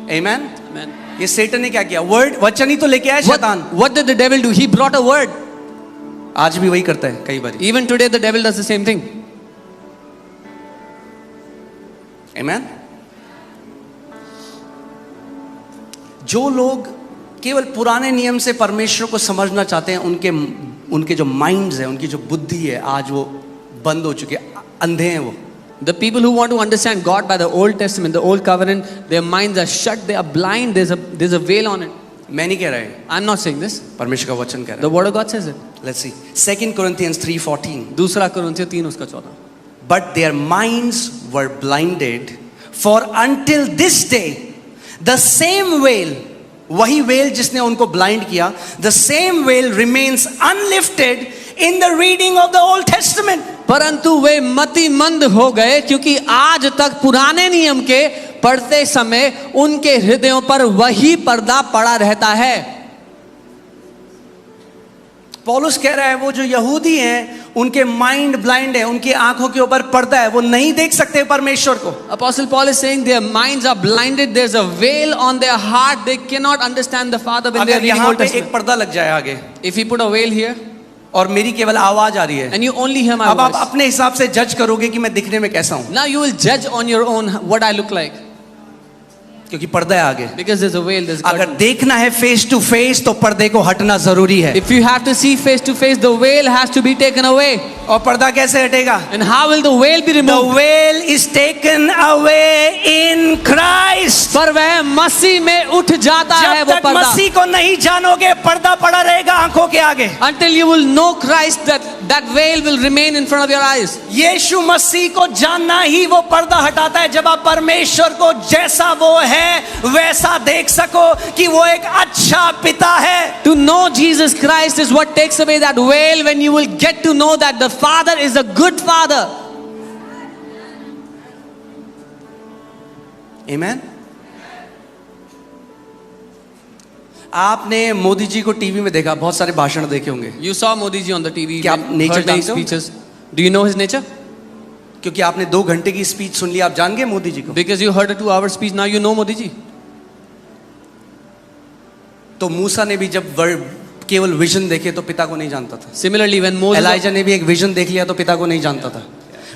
Amen. Amen. ये सेटन ने क्या किया? वर्ड, वचन ही तो लेके आया शैतान। What did the devil do? He brought a word. आज भी वही करता है कई बार। Even today the devil does the same thing. Amen. जो लोग केवल पुराने नियम से परमेश्वर को समझना चाहते हैं, उनके जो माइंड्स है, उनकी जो बुद्धि है, आज वो बंद हो चुके हैं, अंधे हैं वो। The people who want to understand God by the Old Testament, the Old Covenant, their minds are shut, they are blind, there's a veil on it. मैं नहीं कह रहा है, I'm not saying this. परमेश्वर का वचन कह रहा The Word of God says it. है। Let's see. 2 Corinthians 3:14. दूसरा कुरिन्थियों 3:14. But their minds were blinded, for until this day the same veil, वही वेल जिसने उनको ब्लाइंड किया, the same veil remains unlifted in the reading of the Old Testament. परंतु वे मतिमंद हो गए क्योंकि आज तक पुराने नियम के पढ़ते समय उनके हृदयों पर वही पर्दा पड़ा रहता है। पौलुस कह रहा है वो जो यहूदी हैं उनके माइंड ब्लाइंड है, उनकी आंखों के ऊपर पर्दा है, वो नहीं देख सकते परमेश्वर को। Apostle Paul is saying their minds are blinded, there's a veil on their heart, they cannot understand the Father when they are अगर reading यहाँ Old पे एक Testament. पर्दा लग जाए आगे If you put a veil here और मेरी केवल आवाज आ रही है, and you only hear my अब आप voice, अपने हिसाब से जज करोगे कि मैं दिखने में कैसा हूं, now you will judge on your own what I look like, क्योंकि पर्दा है आगे। because there's a veil, there's a अगर curtain. देखना है फेस टू फेस तो पर्दे को हटना जरूरी है। If you have to see face to face, the veil has to be taken away. और पर्दा कैसे हटेगा? And how will the veil be The removed? veil is taken away in Christ. पर वह मसीह में उठ जाता है जब वो तक पर्दा। मसीह को नहीं जानोगे पर्दा पड़ा रहेगा आंखों के आगे। Until you will know Christ, that veil will remain in front of your eyes. यीशु मसीह को जानना ही वो पर्दा हटाता है, जब आप परमेश्वर को जैसा वो है वैसा देख सको कि वो एक अच्छा पिता है। To know Jesus Christ is what takes away that veil, when you will get to know that the Father is a good Father. Amen. आपने मोदी जी को टीवी में देखा, बहुत सारे भाषण देखे होंगे। You saw Modi ji on the TV. क्या आप nature heard many जानते हो? speeches. Do you know his nature? क्योंकि आपने 2 घंटे की स्पीच सुन ली, आप जान गए मोदी जी को। Because you heard a 2-hour speech, now you know Modi ji. तो मूसा ने भी जब केवल विजन देखे तो पिता को नहीं जानता था. Similarly, when Moses, एलाइजा ने भी एक विजन देख लिया तो पिता को नहीं जानता था.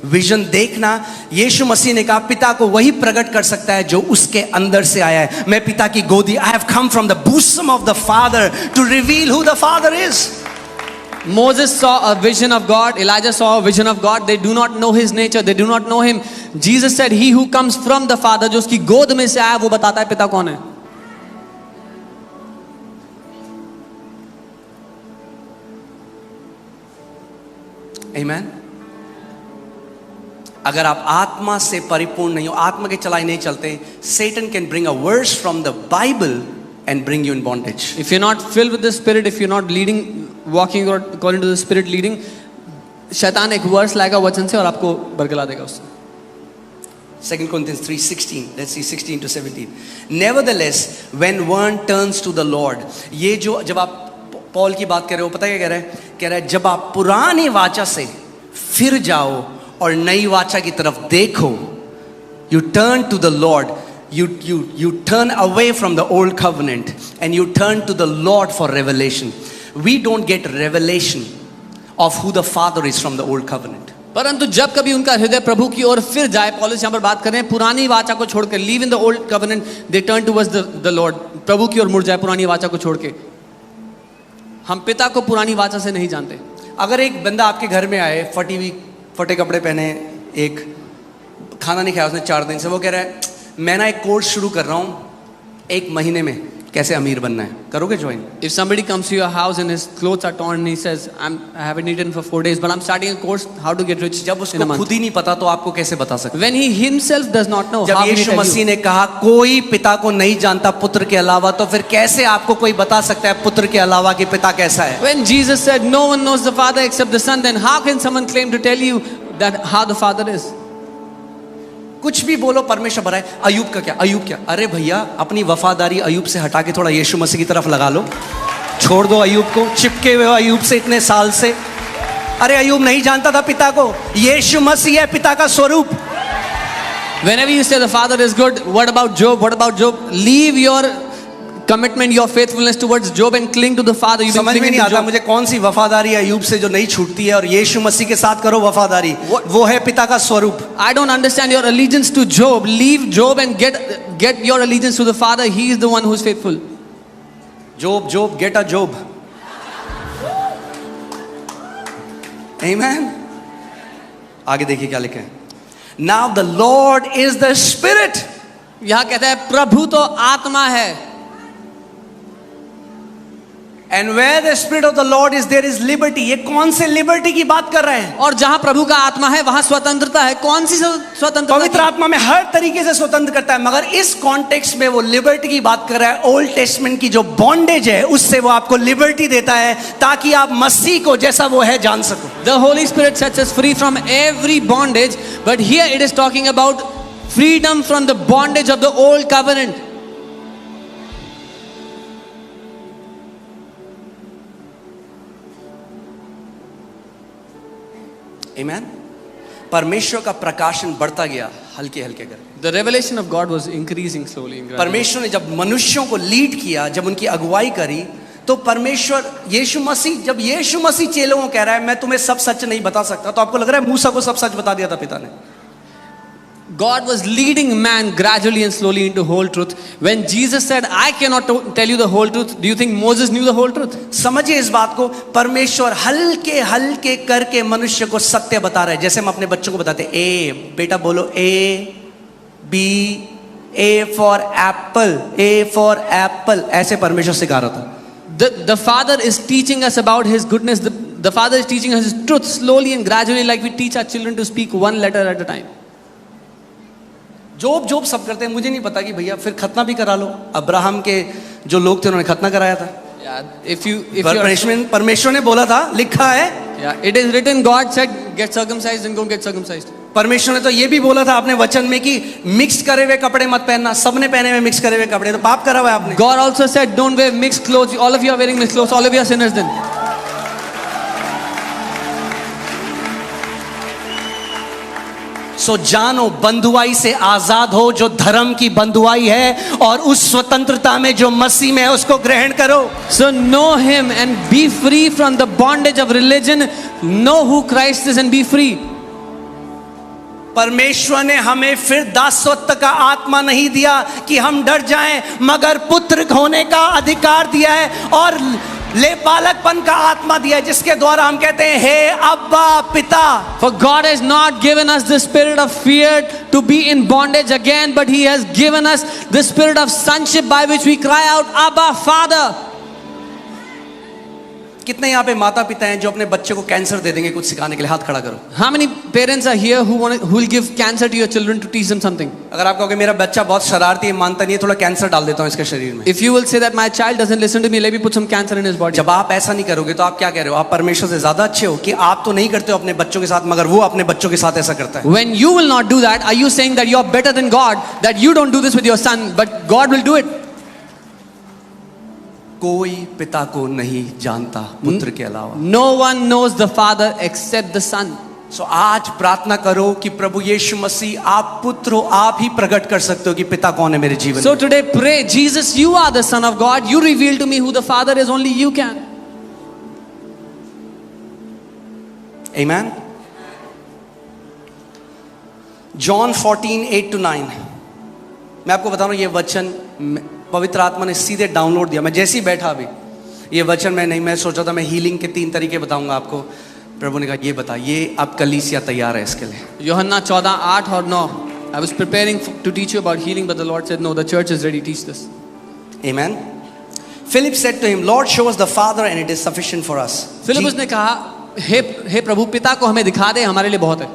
विजन देखना, यीशु मसीह ने कहा पिता को वही प्रकट कर सकता है जो उसके अंदर से आया है. मैं पिता की गोदी, I have come from the bosom of the father to reveal who the father is. Moses saw a vision of God, Elijah saw a vision of God. They do not know his nature, they do not know him. Jesus said, he who comes from the Father, जो उसकी गोद में से आया, वो बताता है पिता कौन है. Amen. अगर आप आत्मा से परिपूर्ण नहीं हो, आत्मा के चलाई नहीं चलते, Satan can bring a verse from the Bible and bring you in bondage. If you're not filled with the Spirit, if you're not leading, walking or according to the Spirit leading, शैतान एक verse लाएगा वचन से और आपको बरगला देगा उससे. 2 Corinthians 3:16. Let's see 16 to 17. Nevertheless, when one turns to the Lord, ये जो जब आप पॉल की बात कर रहे हो, पता क्या कह रहा है? कह रहा है जब आप पुरानी वाचा से फिर जाओ और नई वाचा की तरफ देखो, you turn to the Lord, you turn away from the old covenant and you turn to the Lord for revelation. We don't get revelation of who the Father is from the old covenant. परंतु जब कभी उनका हृदय प्रभु की ओर फिर जाए, पौलुस यहाँ पर बात कर रहे हैं, पुरानी वाचा को छोड़कर, leave in the old covenant, they turn towards the Lord, प्रभु की ओर मुड़ जाए पुरानी वाचा को छोड़ के. हम पिता को पुरानी वाचा से नहीं जानते. अगर एक बंदा आपके घर में आए, फटे कपड़े पहने, एक खाना नहीं खाया उसने 4 दिन से, वो कह रहा है मैं ना एक कोर्स शुरू कर रहा हूँ 1 महीने में कैसे अमीर बनना है, करोगे join? If somebody comes to your house and his clothes are torn and he says, I haven't eaten for 4 days, but I'm starting a course how to get rich जब in a उसको month. खुद ही नहीं पता तो आपको कैसे बता सकते? When he himself does not know, जब how can he Yeshu tell Masih you? ने कहा कोई पिता को नहीं जानता पुत्र के अलावा, तो फिर कैसे आपको कोई बता सकता है पुत्र के अलावा कि पिता कैसा है? When Jesus said, no one knows the Father except the Son, then how can someone claim to tell you that how the Father is? कुछ भी बोलो परमेश्वर भरा है. अयूब का क्या? अयूब क्या? अरे भैया अपनी वफादारी अयूब से हटा के थोड़ा यीशु मसीह की तरफ लगा लो. छोड़ दो अयूब को, चिपके हुए हो अयूब से इतने साल से. अरे अयूब नहीं जानता था पिता को, यीशु मसीह है पिता का स्वरूप. Whenever you say the Father is good, what about Job? What about Job? Leave your commitment, your faithfulness towards Job and cling to the Father. You've been समझ में clinging नहीं to आता Job. मुझे कौन सी वफादारी अयूब से जो नहीं छूटती है, और यीशु मसीह के साथ करो वफादारी, वो है पिता का स्वरूप. I don't understand your allegiance to Job. Leave Job and get your allegiance to the Father. He is the one who is faithful. Job, get a Job. Amen. आगे देखिए क्या लिखा है. Now the Lord is the Spirit. यहाँ कहता है प्रभु तो आत्मा है. And where the Spirit of the Lord is, there is liberty. ये कौन से लिबर्टी की बात कर रहे हैं? और जहाँ प्रभु का आत्मा है वहाँ स्वतंत्रता है. कौन सी स्वतंत्रता? पवित्र आत्मा में हर तरीके से स्वतंत्र करता है, मगर इस कॉन्टेक्स्ट में वो लिबर्टी की बात कर रहा है. ओल्ड टेस्टमेंट की जो बॉन्डेज है उससे वो आपको लिबर्टी देता है ताकि आप मसीह को जैसा वो है जान सको. The Holy Spirit sets us free from every bondage, but here it is talking about freedom from the bondage of the old covenant. Amen. परमेश्वर का प्रकाशन बढ़ता गया हल्के हल्के करके. The revelation of God was increasing slowly. परमेश्वर ने जब मनुष्यों को लीड किया, जब उनकी अगुवाई करी, तो परमेश्वर यीशु मसीह, जब यीशु मसीह चेलों को कह रहा है मैं तुम्हें सब सच नहीं बता सकता, तो आपको लग रहा है मूसा को सब सच बता दिया था पिता ने. God was leading man gradually and slowly into whole truth. When Jesus said, I cannot tell you the whole truth, do you think Moses knew the whole truth? समझिए इस बात को, परमेश्वर हल्के हल्के करके मनुष्य को सत्य बता रहा है. जैसे हम अपने बच्चों को बताते हैं, ए बेटा बोलो A B A for apple, A for apple, ऐसे परमेश्वर सिखा रहा था. The Father is teaching us about His goodness. The Father is teaching us His truth slowly and gradually, like we teach our children to speak one letter at a time. जोब सब करते हैं. मुझे नहीं पता कि भैया फिर खतना भी करा लो. अब्राहम के जो लोग थे उन्होंने खतना कराया था. परमेश्वर ने बोला था, लिखा है. It is written, God said, get circumcised and go get circumcised. परमेश्वर ने तो ये भी बोला था अपने वचन में कि मिक्स करे हुए कपड़े मत पहनना. सबने पहने हुए मिक्स करे हुए कपड़े, तो पाप करा हुआ है आपने. God also said, don't wear mixed clothes. All of you are wearing mixed clothes. All of you are sinners then. सो जानो बंधुआई से आजाद हो, जो धर्म की बंधुआई है, और उस स्वतंत्रता में जो मसीह में है उसको ग्रहण करो। So know him and be free from the bondage of religion. Know who Christ is and be free. परमेश्वर ने हमें फिर दासत्व का आत्मा नहीं दिया कि हम डर जाएं, मगर पुत्र होने का अधिकार दिया है और ले बालकपन का आत्मा दिया है, जिसके द्वारा हम कहते हैं हे अब्बा पिता। For God has not given us the spirit of fear to be in bondage again, but He has given us the spirit of sonship by which we cry out, Abba, Father. कितने यहाँ पे माता पिता हैं जो अपने बच्चे को कैंसर दे देंगे कुछ सिखाने के लिए? हाथ खड़ा करो। How many parents are here who will give cancer to your children to teach them something? अगर आप कहोगे मेरा बच्चा बहुत शरारती है, मानता नहीं है, थोड़ा कैंसर डाल देता हूँ इसके शरीर में। If you will say that my child doesn't listen to me, let me put some cancer in his body. जब आप ऐसा नहीं करोगे तो आप क्या कह रहे हो? आप परमेश्वर से ज्यादा अच्छे हो कि आप तो नहीं करते हो अपने बच्चों के साथ, मगर वो अपने बच्चों के साथ ऐसा करता है। When you will not do that, are you saying that you are better than God, that you don't do this with your son, but God will do it? कोई पिता को नहीं जानता पुत्र के अलावा। No one knows the Father except the Son. सो आज प्रार्थना करो कि प्रभु यीशु मसीह, आप पुत्र हो, आप ही प्रकट कर सकते हो कि पिता कौन है मेरे जीवन So में। today pray, Jesus, you are the Son of God. You reveal to me who the Father is. Only you can. Amen. John 14:8-9। मैं आपको बता रहा हूँ ये वचन पवित्र आत्मा ने सीधे डाउनलोड दिया। मैं जैसे ही बैठा अभी ये वचन मैं सोचा था मैं हीलिंग के 3 तरीके बताऊंगा आपको। प्रभु ने कहा ये बता, ये अब कलीसिया तैयार है इसके लिए। यूहन्ना 14:8 और 9. I was preparing to teach you about healing, but the Lord said, no, the church is ready. Teach this. Amen. Philip said to him, Lord, show us the Father and it is sufficient for us. Philip ने कहा, हे प्रभु, पिता को हमें दिखा दे, हमारे लिए बहुत है।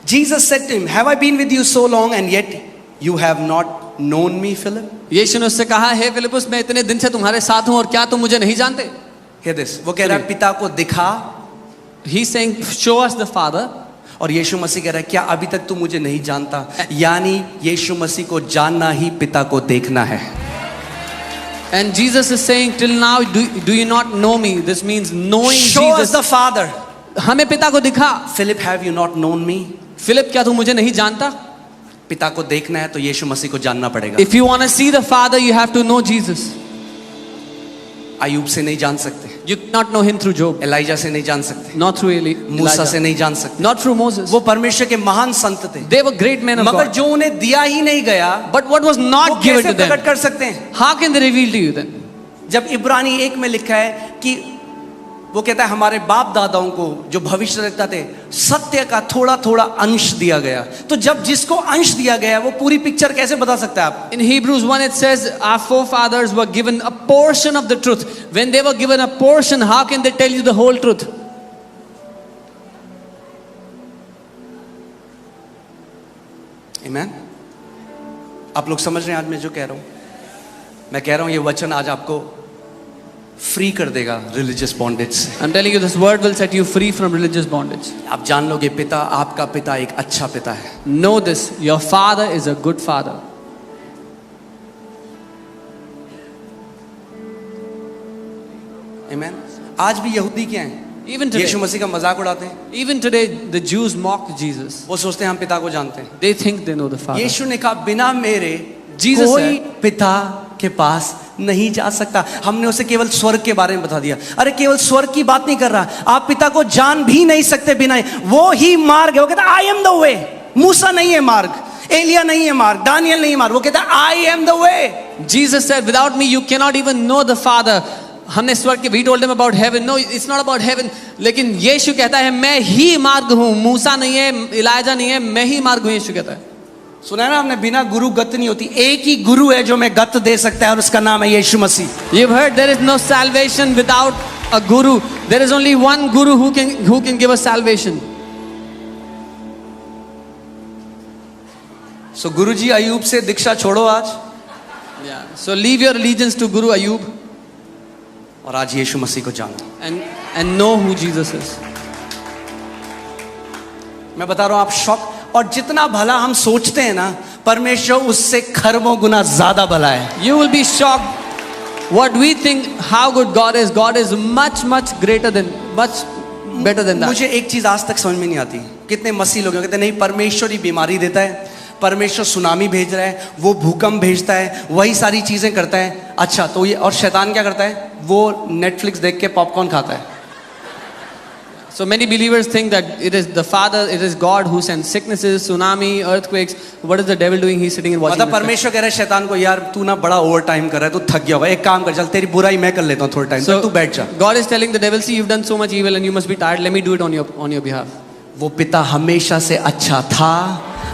Jesus said to him, have I been with you so long and yet you have not known me, Philip? यीशु ने उससे कहा, हे फिलिपुस, मैं इतने दिन से तुम्हारे साथ हूं और क्या तुम मुझे नहीं जानते? Hear this. वो कह रहा है पिता को दिखा। He's saying, show us the Father. और यीशु मसीह कह रहा है क्या अभी तक तू मुझे नहीं जानता? यानी यीशु मसीह को जानना ही पिता को देखना है। And Jesus is saying, till now do you not know me? This means knowing Show Jesus. us the Father. हमें पिता को दिखा। Philip, have you not known me? Philip, क्या तू मुझे नहीं जानता? पिता को देखना है तो यीशु मसीह को जानना पड़ेगा। If you want to see the Father, you have to know Jesus. अय्यूब से नहीं जान सकते, You cannot know him through Job, Elijah से नहीं जान सकते, not through मूसा से Elijah, नहीं जान सकते। not through Moses. वो परमेश्वर के महान संत थे, They were great men of मगर God. जो उन्हें दिया ही नहीं गया But what was वो not given कैसे to them, प्रकट कर सकते हैं? how can they reveal to you then? जब इब्रानी 1 में लिखा है कि वो कहता है हमारे बाप दादाओं को जो भविष्य देखता थे सत्य का थोड़ा थोड़ा अंश दिया गया, तो जब जिसको अंश दिया गया वो पूरी पिक्चर कैसे बता सकता है आप? In Hebrews 1 it says our forefathers were given a portion of the truth. When they were given a portion, how can they tell you the whole truth? Amen? आप लोग समझ रहे हैं आज मैं जो कह रहा हूं? मैं कह रहा हूं ये वचन आज आपको फ्री कर देगा रिलीजियस बॉन्डेज से। I'm telling you, this word will set you free from religious bondage. आप जान लोगे पिता, आपका पिता एक अच्छा पिता है। Know this, your father is a good father. Amen? आज भी यहूदी क्या हैं? Even today, यीशु मसीह का मजाक उड़ाते हैं। even today, the Jews mocked Jesus. वो सोचते हैं हम पिता को जानते हैं। They think they know the Father. यीशु ने कहा बिना मेरे Jesus कोई said, पिता के पास नहीं जा सकता। हमने उसे केवल स्वर्ग के बारे में बता दिया। अरे केवल स्वर्ग की बात नहीं कर रहा, आप पिता को जान भी नहीं सकते बिना, वो ही मार्ग है। वो कहता आई एम द वे। मूसा नहीं है मार्ग, एलिया नहीं है मार्ग, दानियल नहीं है मार्ग, वो कहता I am the way. Jesus said, without me you cannot even know the Father. हमने स्वर्ग के, we told them about heaven. No, it's not about heaven. लेकिन यीशु कहता है मैं ही मार्ग हूँ। मूसा नहीं है, इलाइजा नहीं है, मैं ही मार्ग हूँ। यीशु कहता है। सुना है ना आपने, बिना गुरु गत नहीं होती। एक ही गुरु है जो मैं गत दे सकता है और उसका नाम है यीशु मसीह। You've heard there is no salvation without a guru. There is only one guru who can give us salvation. सो गुरुजी अय्यूब से दीक्षा छोड़ो आज, Yeah. So leave your allegiance to Guru Ayub और आज यीशु मसीह को जानो। and know who Jesus is. मैं बता रहा हूं आप शौक, और जितना भला हम सोचते हैं ना, परमेश्वर उससे खरबों गुना ज्यादा भला है। You will be shocked. What we think how good God is much greater than, much better than that. मुझे एक चीज आज तक समझ में नहीं आती, कितने मसीह लोग हैं कहते नहीं, परमेश्वर ही बीमारी देता है, परमेश्वर सुनामी भेज रहा है, वो भूकंप भेजता है, वही सारी चीजें करता है। अच्छा तो ये, और शैतान क्या करता है? वो नेटफ्लिक्स देख के पॉपकॉर्न खाता है। So many believers think that it is the Father, it is God who sends sicknesses, tsunami, earthquakes. What is the devil doing? He's sitting and watching. मतलब परमेश्वर कह रहा है शैतान को, यार तू ना बड़ा ओवर टाइम कर रहा है, तू थक गया होगा, एक काम कर, चल तेरी बुराई मैं कर लेता हूँ थोड़ा टाइम, So तू बैठ जा। God is telling the devil, see, you've done so much evil and you must be tired. Let me do it on your behalf. वो पिता हमेशा से अच्छा था,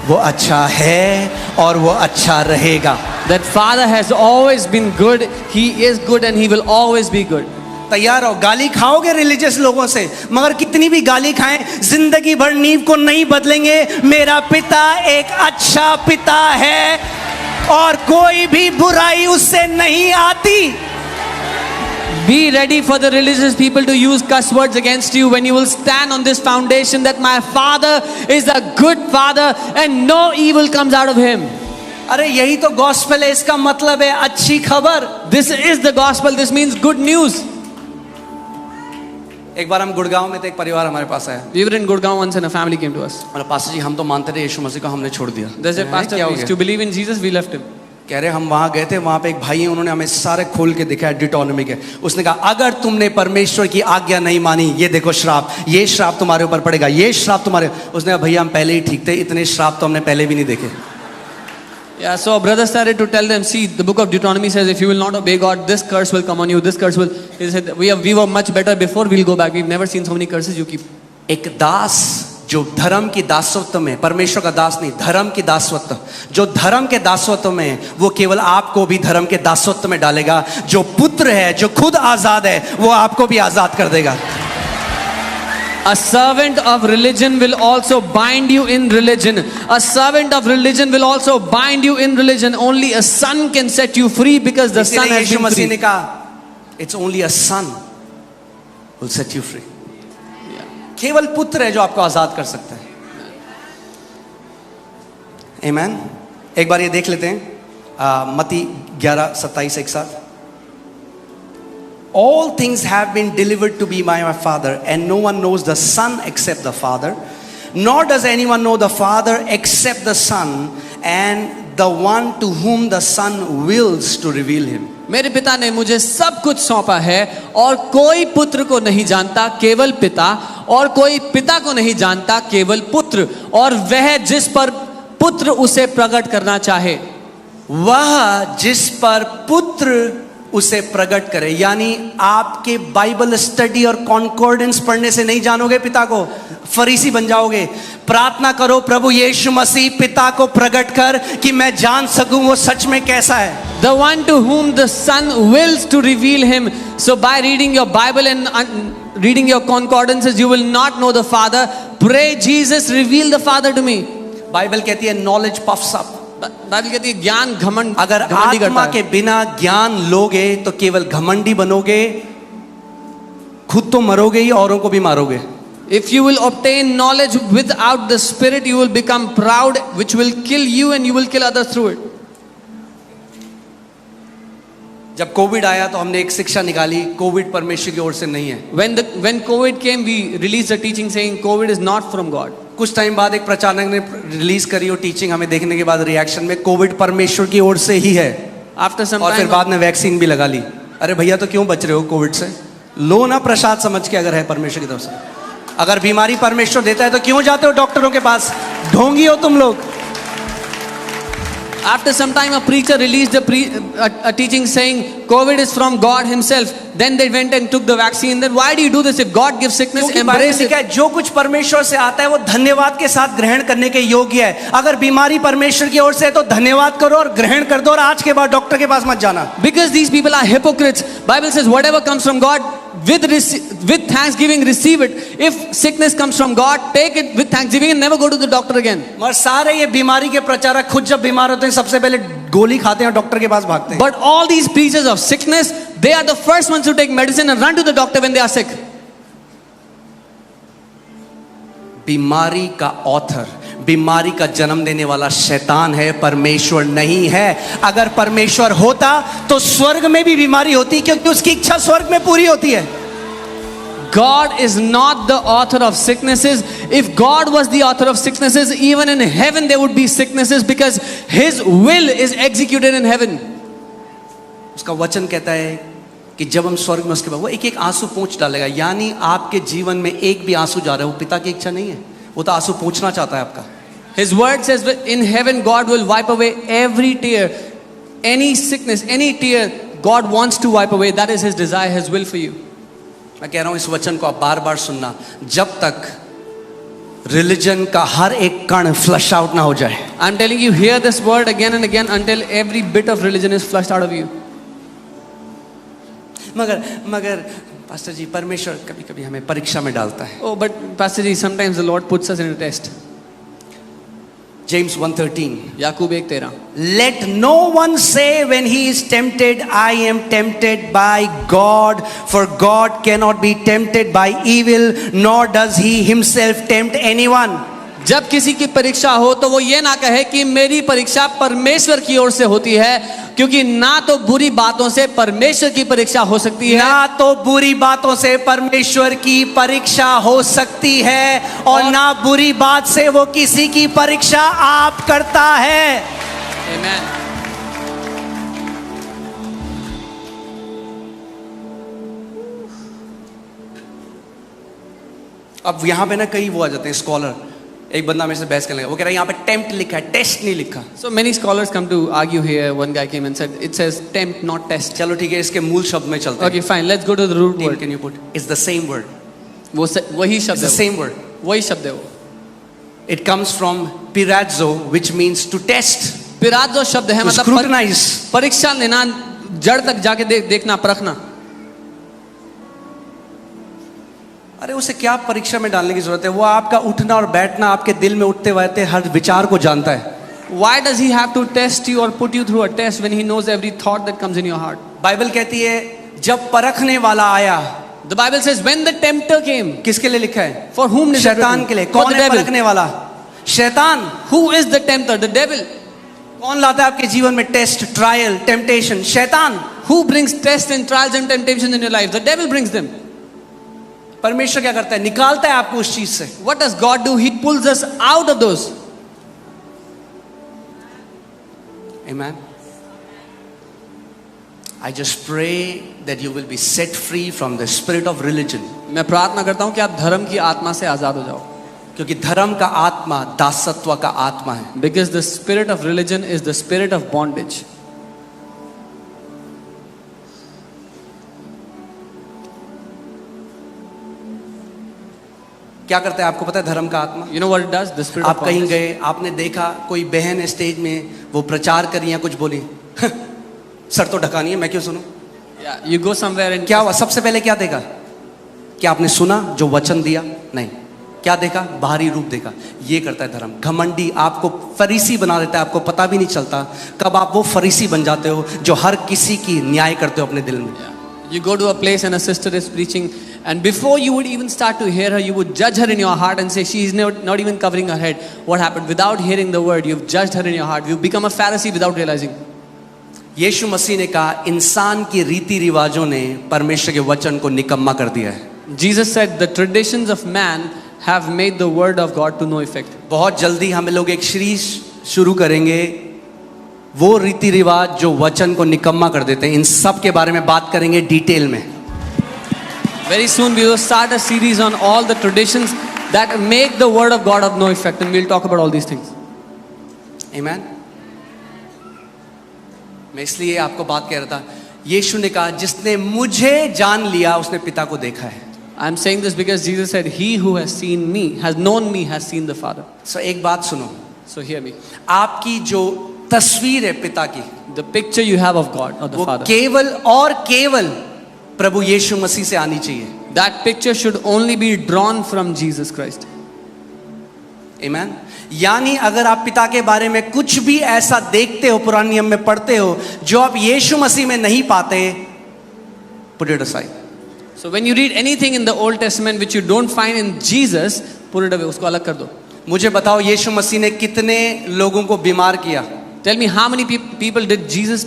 वो अच्छा है और वो अच्छा रहेगा। That Father has always been good. He is good and he will always be good. तैयार हो, गाली खाओगे रिलीजियस लोगों से, मगर कितनी भी गाली खाएं जिंदगी भर नींव को नहीं बदलेंगे। मेरा पिता एक अच्छा पिता है और कोई भी बुराई उससे नहीं आती। Be ready for the religious people to use cuss words against you when you will stand on this foundation that my Father is a good Father and no evil comes out of him. अरे यही तो gospel है, इसका मतलब है अच्छी खबर। This is the gospel. This means good news. एक बार हम गुड़गांव में थे, एक परिवार हमारे पास आया। We were in Gurgaon once and a family came to us. और पास्टर जी हम तो मानते थे यीशु मसीह को, हमने छोड़ दिया। They said, Pastor, क्या हो we used गया? to believe in Jesus, we left him. कह रहे हम वहां गए थे, वहां पे एक भाई है, उन्होंने हमें सारे खोल के दिखाया डिटोनॉमी के। उसने कहा अगर तुमने परमेश्वर की आज्ञा नहीं मानी, ये देखो श्राप, ये श्राप तुम्हारे ऊपर पड़ेगा, ये श्राप तुम्हारे। उसने कहा भैया हम पहले ही ठीक थे, इतने श्राप तो हमने पहले भी नहीं देखे। Yeah, so brother started to tell them, see, the book of Deuteronomy says, if you will not obey God, this curse will come on you, this curse will. He said, we were much better before, we'll go back. We've never seen so many curses you keep. एक दास जो धर्म की दासत्व में, परमेश्वर का दास नहीं, धर्म की दासत्व, जो धर्म के दासत्व में, वो केवल आपको भी धर्म के दासत्व में डालेगा। जो पुत्र है, जो खुद आजाद है, वो आपको भी आजाद कर देगा। A servant of religion will also bind you in religion. A servant of religion will also bind you in religion. Only a son can set you free because the son has Yeshu been मसीह ने free. कहा it's only a son will set you free. केवल पुत्र है जो आपको आजाद कर सकता है। आमीन। एक बार ये देख लेते हैं मत्ती 11:27 एक साथ। All things have been delivered to me by my Father, and no one knows the Son except the Father, nor does anyone know the Father except the Son, and the one to whom the Son wills to reveal him. मेरे पिता ने मुझे सब कुछ सौंपा है और कोई पुत्र को नहीं जानता केवल पिता, और कोई पिता को नहीं जानता केवल पुत्र, और वह जिस पर पुत्र उसे प्रकट करना चाहे। वह जिस पर पुत्र उसे प्रकट करे। यानी आपके बाइबल स्टडी और कॉन्कॉर्डेंस पढ़ने से नहीं जानोगे पिता को, फरीसी बन जाओगे। प्रार्थना करो, प्रभु यीशु मसीह पिता को प्रकट कर कि मैं जान सकूं वो सच में कैसा है। The one to whom the Son wills to reveal him. So by reading your Bible and reading your concordances, you will not know the Father. Pray, Jesus, reveal the Father to me. Bible कहती है knowledge puffs up. Bible कहती है ज्ञान घमंड, अगर आत्मा के बिना ज्ञान लोगे तो केवल घमंडी बनोगे, खुद तो मरोगे ही, औरों को भी मारोगे। If you will obtain knowledge without the Spirit, you will become proud, which will kill you and you will kill others through it. जब कोविड आया तो हमने एक शिक्षा निकाली, कोविड परमेश्वर की ओर से नहीं है। When COVID came, we released a teaching saying COVID is not from God. कुछ टाइम बाद एक प्रचारक ने रिलीज करी वो टीचिंग, हमें देखने के बाद रिएक्शन में कोविड परमेश्वर की ओर से ही है। After some और फिर time, बाद में वैक्सीन भी लगा ली। अरे भैया तो क्यों बच रहे हो कोविड से? लो ना प्रसाद समझ के, अगर है परमेश्वर की तरफ से। अगर बीमारी परमेश्वर देता है तो क्यों जाते हो डॉक्टरों के पास? ढोंगी हो तुम लोग। after some time, a preacher released a teaching saying COVID is from God Himself. Then they went and took the vaccine. Then why do you do this? If God gives sickness, embrace it. जो कुछ परमेश्वर से आता है वो धन्यवाद के साथ ग्रहण करने के योग्य है। अगर बीमारी परमेश्वर की ओर से है तो धन्यवाद करो और ग्रहण कर दो, और आज के बाद डॉक्टर के पास मत जाना। Because these people are hypocrites. Bible says whatever comes from God, with thanksgiving receive it. If sickness comes from God, take it with thanksgiving and never go to the doctor again. मगर सारे ये बीमारी के प्रचारक खुद जब बीमार होते हैं सबसे पहले गोली खाते हैं और डॉक्टर के पास भागते हैं। But all these preachers of sickness, they are the first ones to take medicine and run to the doctor when they are sick. बीमारी का ऑथर, बीमारी का जन्म देने वाला शैतान है, परमेश्वर नहीं है। अगर परमेश्वर होता तो स्वर्ग में भी बीमारी होती, क्योंकि उसकी इच्छा स्वर्ग में पूरी होती है। God is not the author of sicknesses. If God was the author of sicknesses, even in heaven there would be sicknesses because His will is executed in heaven. उसका वचन कहता है कि जब हम स्वर्ग में उसके बाद वो एक एक आंसू पोंछ डालेगा, यानी आपके जीवन में एक भी आंसू जा रहा है वो पिता की इच्छा नहीं है, वो तो आंसू पोंछना चाहता है आपका. His word says that in heaven God will wipe away every tear, any sickness, any tear God wants to wipe away. That is His desire, His will for you. मैं कह रहा हूं इस वचन को आप बार बार सुनना जब तक रिलीजन का हर एक कण फ्लश आउट ना हो जाए. I'm telling you, hear this word again and again until every bit of religion is flushed out of you. मगर पास्टर जी परमेश्वर कभी कभी हमें परीक्षा में डालता है. Oh, but Pastor Ji, sometimes the Lord puts us in a test. James 1:13. Yakub 1:13. Let no one say when he is tempted, I am tempted by God, for God cannot be tempted by evil, nor does He Himself tempt anyone. जब किसी की परीक्षा हो तो वो ये ना कहे कि मेरी परीक्षा परमेश्वर की ओर से होती है, क्योंकि ना तो बुरी बातों से परमेश्वर की परीक्षा हो सकती है, ना तो बुरी बातों से परमेश्वर की परीक्षा हो सकती है, और ना बुरी बात से वो किसी की परीक्षा आप करता है. Amen. अब यहां पे ना कई वो आ जाते हैं स्कॉलर. एक बंदा मेरे से बहस करने लगा, वो कह रहा है यहाँ पे टेम्प्ट लिखा है, टेस्ट नहीं लिखा. So many scholars come to argue here. One guy came and said it says tempt, not test. चलो ठीक है, इसके मूल शब्द में चलते हैं. Okay, fine. Let's go to the root word. Can you put? It's the same word. वही It's शब्द the है. same word. वही शब्द है वो. It comes from pirazo, which means to test, पिराजो शब्द है, to मतलब scrutinize. परीक्षा लेना, जड़ तक जाके देखना, परखना. अरे उसे क्या परीक्षा में डालने की जरूरत है? वो आपका उठना और बैठना, आपके दिल में उठते बैठते हर विचार को जानता है. Why does He have to test you or put you through a test when He knows every thought that comes in your heart? Bible कहती है जब परखने वाला आया. The Bible says when the tempter came. किसके लिए लिखा है? For whom is it शैतान written? के लिए. For कौन the है devil. परखने वाला? शैतान. Who is the tempter? The devil. कौन लाता है आपके जीवन में टेस्ट, ट्रायल, टेम्पटेशन? शैतान. Who brings tests and trials and temptations in your life? The devil brings them. परमेश्वर क्या करता है? निकालता है आपको उस चीज से. What does God do? He pulls us out of those. Amen. I just pray that you will be set free from the spirit of religion. मैं प्रार्थना करता हूँ कि आप धर्म की आत्मा से आजाद हो जाओ. क्योंकि धर्म का आत्मा दासत्व का आत्मा है. Because the spirit of religion is the spirit of bondage. क्या करता है आपको पता है धर्म का आत्मा? You know what it does? The spirit आप of कहीं bondage. गए, आपने देखा कोई बहन है स्टेज में, वो प्रचार कर रही है, कुछ बोली, सर तो ढका नहीं है, मैं क्यों सुनूं? Yeah, you go somewhere and क्या हुआ? सबसे पहले क्या देखा? क्या आपने सुना जो वचन दिया? नहीं. क्या देखा? बाहरी रूप देखा. ये करता है धर्म. घमंडी आपको फरीसी बना देता है, आपको पता भी नहीं चलता कब आप वो फरीसी बन जाते हो जो हर किसी की न्याय करते हो अपने दिल में. You go to a place and a sister is preaching, and before you would even start to hear her, you would judge her in your heart and say she is not even covering her head. What happened? Without hearing the word, you've judged her in your heart. You've become a Pharisee without realizing. यीशु मसीह ने कहा इंसान की रीति रिवाजों ने परमेश्वर के वचन को निकम्मा कर दिया है. Jesus said the traditions of man have made the word of God to no effect. बहुत जल्दी हम लोग एक सीरीज शुरू करेंगे, वो रीति रिवाज जो वचन को निकम्मा कर देते हैं. इन सब के बारे में बात करेंगे डिटेल में. Very soon we will start a series on all the traditions that make the word of God of no effect, and we'll talk about all these things. Amen. मैं इसलिए आपको बात कह रहा था, यीशु ने कहा जिसने मुझे जान लिया उसने पिता को देखा है. I'm saying this because Jesus said, "He who has seen me, has known me, has seen the Father." So एक बात सुनो, So hear me. आपकी जो तस्वीर है पिता की, The picture you have of God or the वो Father, केवल और केवल प्रभु यीशु मसीह से आनी चाहिए. that picture should only be drawn from Jesus Christ. Amen. यानी अगर आप पिता के बारे में कुछ भी ऐसा देखते हो, पुराने नियम में पढ़ते हो, जो आप यीशु मसीह में नहीं पाते, put it aside. So when you read anything in the Old Testament which you don't find in Jesus, put it away. उसको अलग कर दो. मुझे बताओ यीशु मसीह ने कितने लोगों को बीमार किया? Tell me how many people did Jesus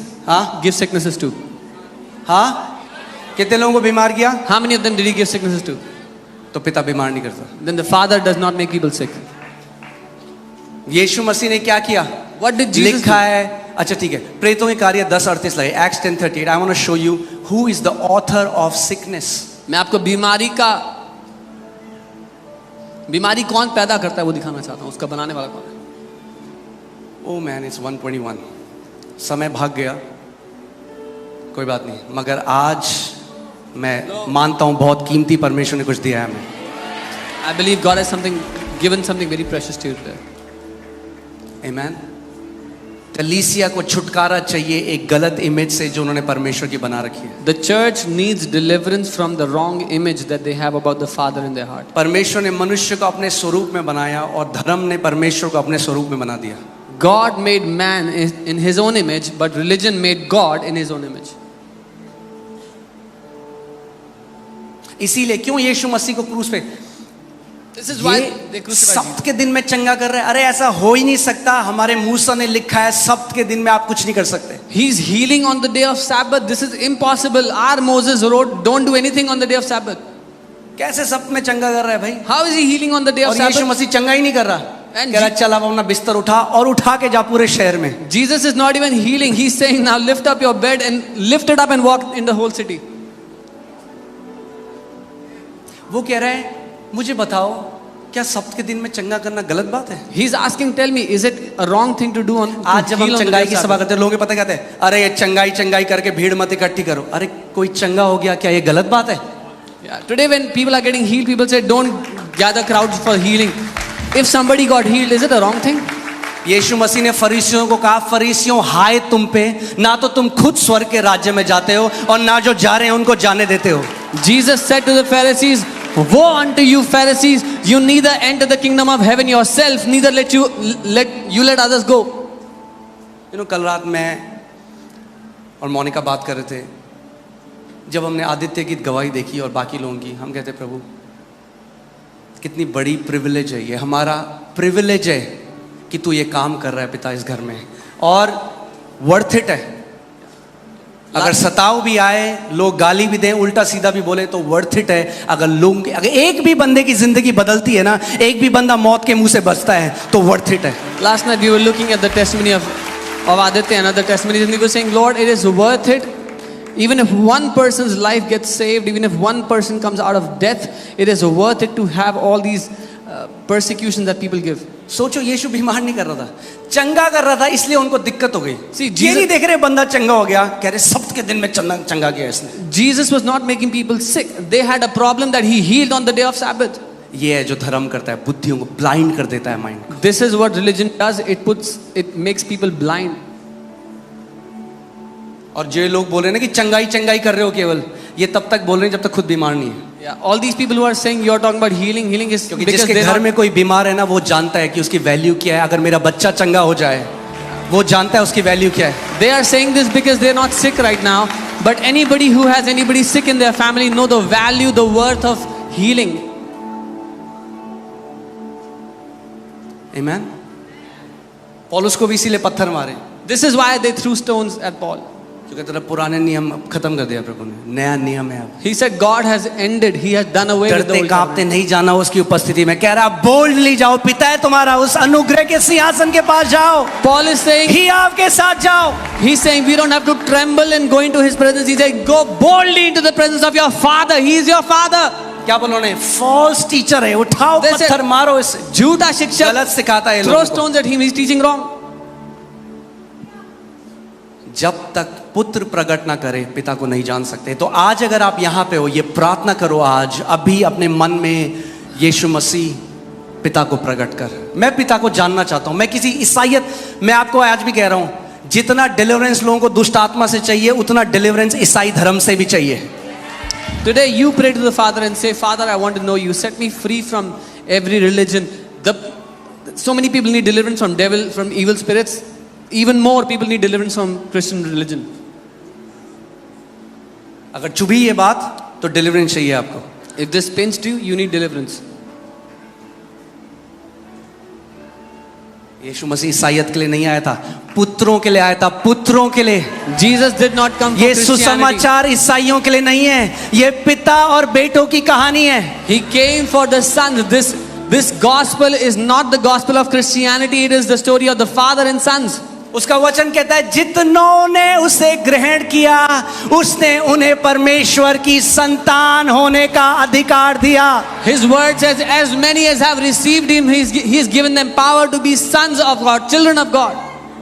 give sicknesses to? हाँ, कितने लोगों को बीमार किया? How many of them did he give sicknesses to? तो पिता बीमार नहीं करता। then the Father does not make people sick. यीशु मसीह ने क्या किया? What did Jesus लिखा do? है, अच्छा ठीक है, प्रेतों के कार्य 10:38 लगे, Acts 10:38। I want to show you who is the author of sickness. मैं आपको बीमारी कौन पैदा करता है वो दिखाना चाहता हूँ, उसका बनाने वाला कौन है। ओ मैन, इट्स 1:21, समय भाग गया, कोई बात नहीं, मगर आज मैं मानता हूं बहुत कीमती परमेश्वर ने कुछ दिया है हमें। I believe God has given something very precious to you today. आमीन। कलीसिया को छुटकारा चाहिए एक गलत इमेज से जो उन्होंने परमेश्वर की बना रखी है। The church needs deliverance from the wrong image that they have about the Father in their heart. परमेश्वर ने मनुष्य को अपने स्वरूप में बनाया और धर्म ने परमेश्वर को अपने स्वरूप में बना दिया। God made man in his own image, but religion made God in his own image. इसीलिए क्यों यीशु मसीह को क्रूस पे This is why they crucified सब्त Jesus. के दिन में चंगा कर रहे हैं? अरे ऐसा हो ही नहीं सकता, हमारे मूसा ने लिखा है सब्त के दिन में आप कुछ नहीं कर सकते। He's healing on the day of Sabbath. This is impossible. Our Moses wrote, don't do anything on the day of Sabbath. कैसे सब्त में चंगा कर रहा है भाई? How is he healing on the day of और यीशु Sabbath? मसीह चंगा ही नहीं कर रहा, And कह रहा चल अब अपना बिस्तर उठा और उठा के जा पूरे शहर में। Jesus is not even healing. He's saying, now lift up your bed and lift it up and walk in the whole city. वो कह रहा है मुझे बताओ क्या सब्त के दिन में चंगा करना गलत बात है? He's asking, tell me, is it a wrong thing to do on to आज जब heal हम on the day चंगाई of की Sabbath? सभा करते हैं, लोगों के पता कहते हैं अरे ये चंगाई करके भीड़ मत इकट्ठी करो। अरे कोई चंगा हो गया क्या ये गलत बात है? Yeah. Today when people are getting healed, people say, don't gather crowds for healing. If somebody got healed, is it a wrong thing? यीशु मसीह ने फरीसियों को कहा, फरीसियों हाय तुम पे, ना तो तुम खुद स्वर्ग के राज्य में जाते हो और ना जो जा रहे हैं उनको जाने देते हो। Jesus said to the Pharisees, woe unto you Pharisees, you neither enter the kingdom of heaven yourself, neither let others go. कल रात मैं और मोनिका बात कर रहे थे, जब हमने आदित्य की गवाही देखी और बाकी लोगों की, हम कहते प्रभु कितनी बड़ी प्रिविलेज है, ये हमारा प्रिविलेज है कि तू ये काम कर रहा है पिता इस घर में, और वर्थ इट है। अगर सताव भी आए, लोग गाली भी दें, उल्टा सीधा भी बोले, तो वर्थ इट है। अगर एक भी बंदे की जिंदगी बदलती है ना, एक भी बंदा मौत के मुंह से बचता है, तो वर्थ इट है। Last night we were looking at the testimony of Aditya and other testimonies, and we were saying, Lord, it is worth it. Even if one person's life gets saved, even if one person comes out of death, it is worth it to have all these persecutions that people give. सोचो, यीशु बीमार नहीं कर रहा था, चंगा कर रहा था, इसलिए उनको दिक्कत हो गई। See, ये नहीं देख रहे बंदा चंगा हो गया, कह रहे सब्त के दिन में चंगा किया इसने। Jesus was not making people sick. They had a problem that he healed on the day of Sabbath. ये है जो धर्म करता है, बुद्धियों को ब्लाइंड कर देता है, mind. This is what religion does. It makes people blind. और जो लोग बोल रहे हैं ना कि चंगाई कर रहे हो केवल, ये तब तक बोल रहे हैं जब तक खुद बीमार नहीं है। Yeah, all these people who are saying you are talking about healing is क्योंकि because जिसके घर में कोई बीमार है ना, वो जानता है कि उसकी वैल्यू क्या है। अगर मेरा बच्चा चंगा हो जाए, वो जानता है उसकी वैल्यू क्या है। They are saying this because they are not sick right now, but anybody who has anybody sick in their family know the value, the worth of healing. Amen. पौलुस को भी इसीलिए पत्थर मारे, This is why they threw stones at Paul. क्योंकि तेरा पुराने नियम खत्म कर दिया प्रभु ने, नया नियम है अब। He said God has ended. He has done away with the डरते old कांपते covenant. नहीं जाना उसकी उपस्थिति में, कह रहा बोल्डली जाओ, पिता है तुम्हारा, उस अनुग्रह के सिंहासन के पास जाओ, Paul is saying, ही आपके साथ जाओ। he's saying we don't have to tremble and go into his presence. He said go boldly into the presence of your father. He is your father. क्या बोलो ने, फॉल्स टीचर है, उठाओ They said, पत्थर मारो इसे, झूठा शिक्षक, गलत सिखाता है ये throw लोगों को। stones at him. He's teaching wrong. जब तक पुत्र प्रकट ना करे पिता को नहीं जान सकते। तो आज अगर आप यहाँ पे हो, ये प्रार्थना करो आज अभी अपने मन में, यीशु मसीह पिता को प्रकट कर, मैं पिता को जानना चाहता हूँ। मैं किसी ईसाइयत, मैं आपको आज भी कह रहा हूँ, जितना डिलीवरेंस लोगों को दुष्ट आत्मा से चाहिए, उतना डिलीवरेंस ईसाई धर्म से भी चाहिए। Today you pray to the Father and say, Father, I want to know you. Set me free from every religion. So many people need deliverance from devil, from evil spirits. Even more people need deliverance from Christian religion. अगर चुभी ये बात तो deliverance चाहिए आपको। If this pinched you, you need deliverance. यीशु मसीह ईसाइयत के लिए नहीं आया था, पुत्रों के लिए आया था, पुत्रों के लिए। Jesus did not come for ये Christianity. सुसमाचार ईसाइयों के लिए नहीं है, ये पिता और बेटों की कहानी है। He came for the sons. This gospel is not the gospel of Christianity. It is the story of the father and sons. उसका वचन कहता है जितनों ने उसे ग्रहण किया उसने उन्हें परमेश्वर की संतान होने का अधिकार दिया। His word says, as many as have received him, he's given them power to be sons of God, children of God.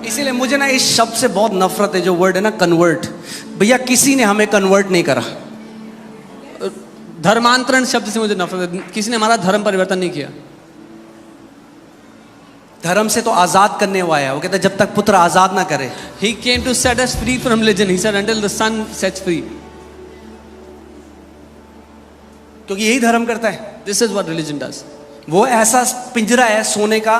इसीलिए मुझे ना इस शब्द से बहुत नफरत है, जो वर्ड है ना कन्वर्ट। भैया किसी ने हमें कन्वर्ट नहीं करा। धर्मांतरण शब्द से मुझे नफरत है। किसी ने हमारा धर्म परिवर्तन नहीं किया। धर्म से तो आजाद करने वो आया। वो कहता है जब तक पुत्र आजाद ना करे। He came to set us free from religion. He said until the son sets free. क्योंकि यही धर्म करता है। This is what religion does. वो ऐसा पिंजरा है सोने का,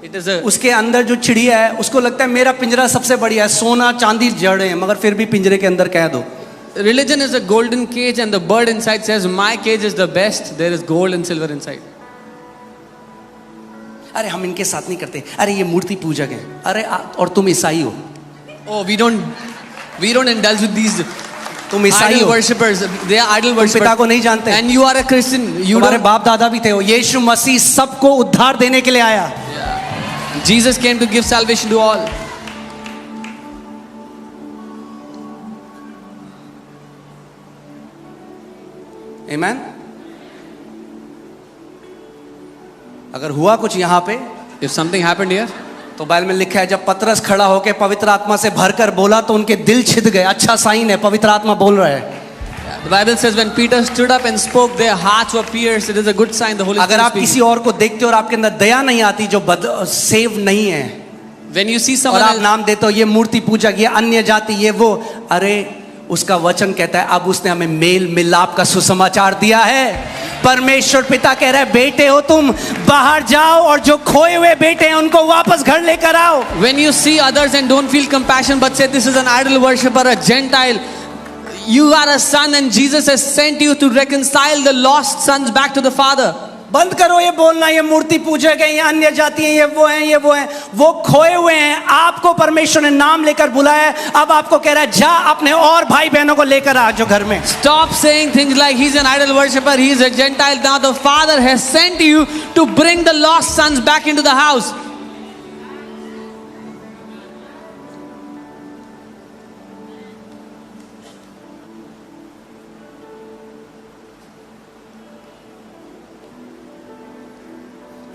It is a, उसके अंदर जो चिड़िया है उसको लगता है मेरा पिंजरा सबसे बढ़िया है, सोना चांदी जड़े हैं, मगर फिर भी पिंजरे के अंदर कह दो। religion is a golden cage and the bird inside says my cage is the best. There is gold and silver inside. अरे हम इनके साथ नहीं करते, अरे ये मूर्ति पूजक है, अरे और तुम ईसाई हो। Oh, we don't indulge with these तुम ईसाई idol हो, worshippers. They are idol तुम पिता को worshippers. नहीं जानते, And you are a Christian. You तुम्हारे don't. बाप दादा भी थे। वो यीशु मसीह सबको उद्धार देने के लिए आया। Jesus came to give salvation to all. आमेन। अगर हुआ कुछ यहाँ पे If something happened here, तो बाइबल में लिखा है जब पतरस खड़ा होकर पवित्र आत्मा से भरकर बोला तो उनके दिल छिद गए। अच्छा साइन है, पवित्र आत्मा बोल रहा है। the Bible says when Peter stood up and spoke, their hearts were pierced. It is a good sign. The Holy अगर Spirit आप speaks. किसी और को देखते हो और आपके अंदर दया नहीं आती, जो सेव नहीं है, When you see और someone आप else, नाम देते हो ये मूर्ति पूजक, ये अन्य जाति, ये वो, अरे उसका वचन कहता है अब उसने हमें मेल मिलाप का सुसमाचार दिया है। परमेश्वर पिता कह रहा है बेटे हो तुम, बाहर जाओ और जो खोए हुए बेटे हैं उनको वापस घर लेकर आओ। when you see others and don't feel compassion but say this is an idol worshipper, a Gentile, you are a son and Jesus has sent you to reconcile the lost sons back to the Father. बंद करो ये बोलना ये मूर्ति पूजक है, ये अन्य जाति है, ये वो है, ये वो है। वो खोए हुए हैं, आपको परमेश्वर ने नाम लेकर बुलाया है। अब आपको कह रहा है जा अपने और भाई बहनों को लेकर आ जो घर में। Stop saying things like he's an idol worshipper, he's a Gentile. Now the Father has sent you to bring the lost sons back into the house.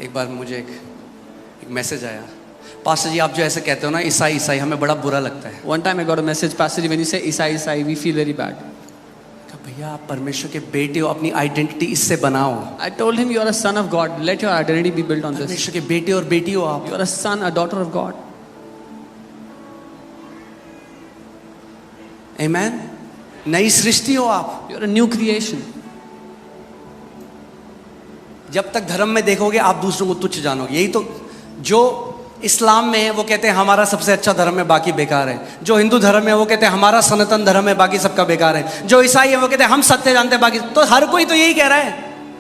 एक बार मुझे एक मैसेज आया, पास्टर जी आप जो ऐसे कहते हो ना ईसाई ईसाई, हमें बड़ा बुरा लगता है। One time I got a message, Pastor Ji, when you say Isai, Isai, we feel very bad. भैया आप परमेश्वर के बेटे हो, अपनी आइडेंटिटी इससे बनाओ। I told him you are a son of God. Let your identity be built on this. परमेश्वर के बेटे और बेटी हो आप। You are a son, a daughter of God. आमेन। नई सृष्टि हो आप। You are a new creation. जब तक धर्म में देखोगे आप दूसरों को तुच्छ जानोगे। यही तो जो इस्लाम में है वो कहते हैं हमारा सबसे अच्छा धर्म है बाकी बेकार है। जो हिंदू धर्म है वो कहते हैं हमारा सनातन धर्म है बाकी सबका बेकार है। जो ईसाई है वो कहते हैं हम सत्य जानते हैं बाकी। तो हर कोई तो यही कह रहा है।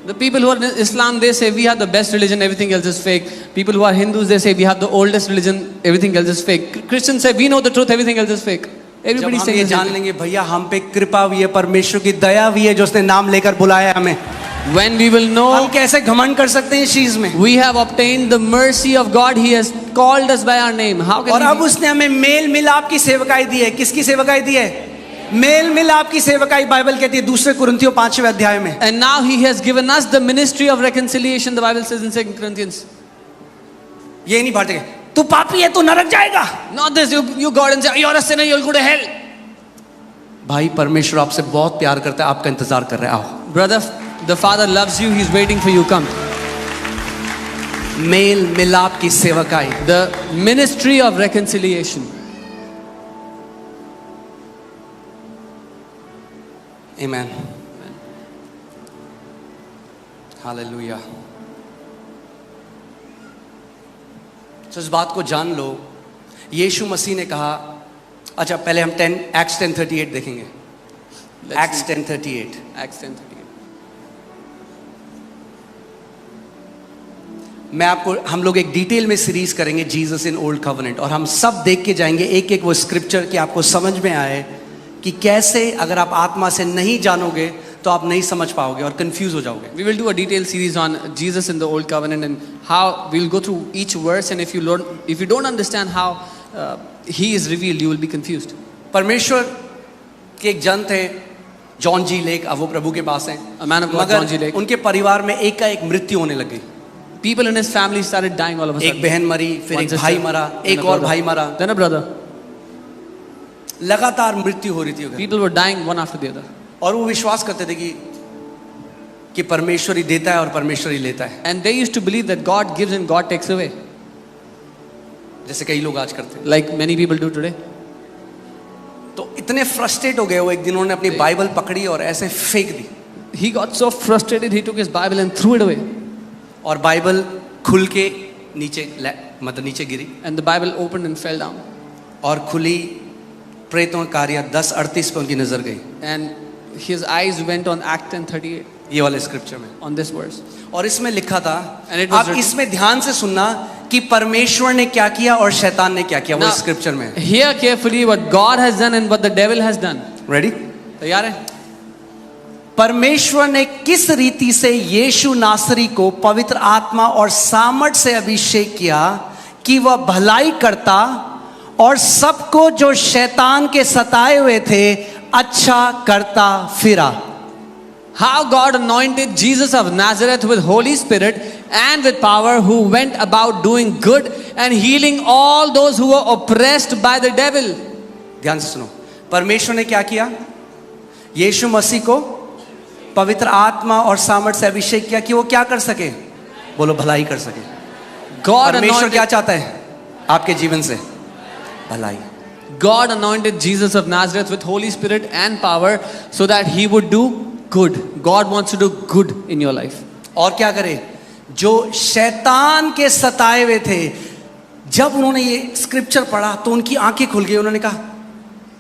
The people who are in Islam, they say we have the best religion, everything else is fake. People who are Hindus, they say we have the oldest religion, everything else is fake. Christians say we know the truth, everything else is fake. जब Everybody हम saying ये the जान same thing. लेंगे भैया हम पे कृपा भी है, परमेश्वर की दया भी है जो उसने नाम लेकर बुलाया है हमें। When we will हम know कैसे घमंड कर सकते हैं इस चीज में। we have obtained the mercy of God, He has called us by our name. How और can अब we? उसने हमें मेल मिलाप की सेवकाई दी है। किसकी सेवकाई दी है? मेल मिलाप की सेवकाई बाइबल कहती है 2 कुरिन्थियों 5वें अध्याय में। And now He has given us the ministry of reconciliation. The Bible says in 2 Corinthians. ये नहीं बांटेंगे तू पापी है तू नरक जाएगा। Not this, you go and say you're a sinner, you'll go to hell. भाई परमेश्वर आपसे बहुत प्यार करता है, आपका इंतजार कर रहा है। आओ। Brother, the Father loves you, He's waiting for you. Come. मेल मिलाप की सेवकाई। The ministry of reconciliation. Amen. Hallelujah. तो इस बात को जान लो, यीशु मसीह ने कहा, अच्छा पहले हम एक्ट्स 10:38 देखेंगे। एक्ट्स 10:38। Acts 10:38. मैं आपको, हम लोग एक डिटेल में सीरीज करेंगे जीसस इन ओल्ड कवेनेंट, और हम सब देख के जाएंगे एक एक वो स्क्रिप्चर कि आपको समझ में आए कि कैसे अगर आप आत्मा से नहीं जानोगे तो आप नहीं समझ पाओगे और कंफ्यूज हो जाओगे. We will do a detailed series on Jesus in the Old Covenant and how we'll go through each verse, and if you don't understand how he is revealed, you will be confused. परमेश्वर के एक जन थे John G lake, अब वो प्रभु के पास हैं. A man of God, John G. Lake. उनके परिवार में एक का एक मृत्यु होने लगी. People in his family started dying all of a sudden. एक बहन मरी, फिर One एक sister, भाई मरा, then एक a और brother, भाई मरा. then a brother. लगातार मृत्यु हो रही थी उधर. People were dying one after the other. और वो विश्वास करते थे कि परमेश्वर ही देता है और परमेश्वर ही लेता है, And they used to believe that God gives and God takes away, जैसे कई लोग आज करते हैं. like many people do today. तो इतने फ्रस्ट्रेट हो गए वो, एक दिन उन्होंने अपनी बाइबल पकड़ी और ऐसे फेंक दी, He got so frustrated, he took his Bible and threw it away. और बाइबल खुल के नीचे मतलब नीचे गिरी, And the Bible opened and fell down. और खुली प्रेतों का कार्य 10:38 पे उनकी नजर गई, And his eyes went on Act 10:38 ये वाले स्क्रिप्चर में. on this verse. और इसमें लिखा था, And it was आप written- इसमें ध्यान से सुनना कि परमेश्वर ने क्या किया और शैतान ने क्या किया, वो Now, स्क्रिप्चर में. Hear carefully what God has done and what the devil has done. Ready? तैयार है? परमेश्वर ने किस रीति से यीशु नासरी को पवित्र आत्मा और सामर्थ से अभिषेक किया कि वह भलाई करता और सबको जो शैतान के सताए हुए थे अच्छा करता फिरा. How God anointed Jesus of Nazareth with Holy Spirit and with power, who went about doing good and healing all those who were oppressed by the devil. ध्यान से सुनो, परमेश्वर ने क्या किया? यीशु मसीह को पवित्र आत्मा और सामर्थ से अभिषेक किया कि वो क्या कर सके, बोलो भलाई कर सके. God परमेश्वर क्या anointed, चाहता है आपके जीवन से? भलाई. God anointed Jesus of Nazareth with Holy Spirit and power so that he would do good. God wants to do good in your life. और क्या करे? जो शैतान के सताए हुए थे, जब उन्होंने ये स्क्रिप्चर पढ़ा तो उनकी आंखें खुल गई. उन्होंने कहा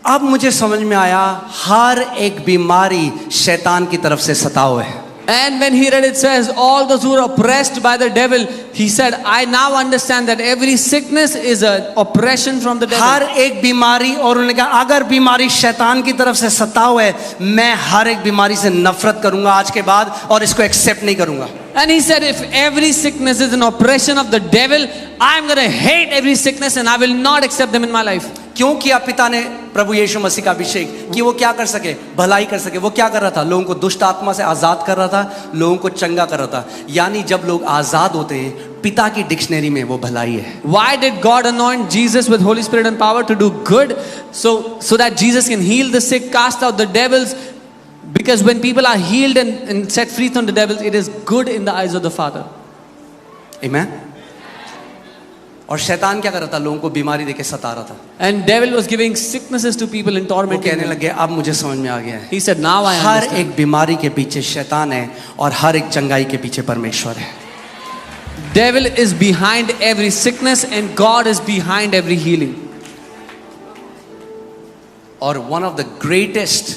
अब मुझे समझ में आया, हर एक बीमारी शैतान की तरफ से सता हुआ है. And when he read it says, all those who are oppressed by the devil, he said, I now understand that every sickness is an oppression from the devil. हर एक बीमारी, और उन्होंने कहा अगर बीमारी शैतान की तरफ से सता हुआ है, मैं हर एक बीमारी से नफरत करूंगा आज के बाद और इसको एक्सेप्ट नहीं करूंगा. And he said, if every sickness is an oppression of the devil, I am going to hate every sickness and I will not accept them in my life. क्यों किया पिता ने प्रभु यीशु मसीह का अभिषेक? कि वो क्या कर सके? भलाई कर सके. वो क्या कर रहा था? लोगों को दुष्ट आत्मा से आजाद कर रहा था, लोगों को चंगा कर रहा था. यानी जब लोग आजाद होते हैं, पिता की डिक्शनरी में वो भलाई है. Why did God anoint Jesus with Holy Spirit and power to do good? So that Jesus can heal the sick, cast out the devils. Because when people are healed and set free from the devils, it is good in the eyes of the Father. Amen. और शैतान क्या कर रहा था? लोगों को बीमारी देके सता रहा था. And devil was giving sicknesses to people and वो tormenting कहने them. लगे अब मुझे समझ में आ गया है, He said, now I her understand. एक बीमारी के पीछे शैतान है और हर एक चंगाई के पीछे परमेश्वर है. Devil is behind every sickness and God is behind every healing. और वन ऑफ द ग्रेटेस्ट,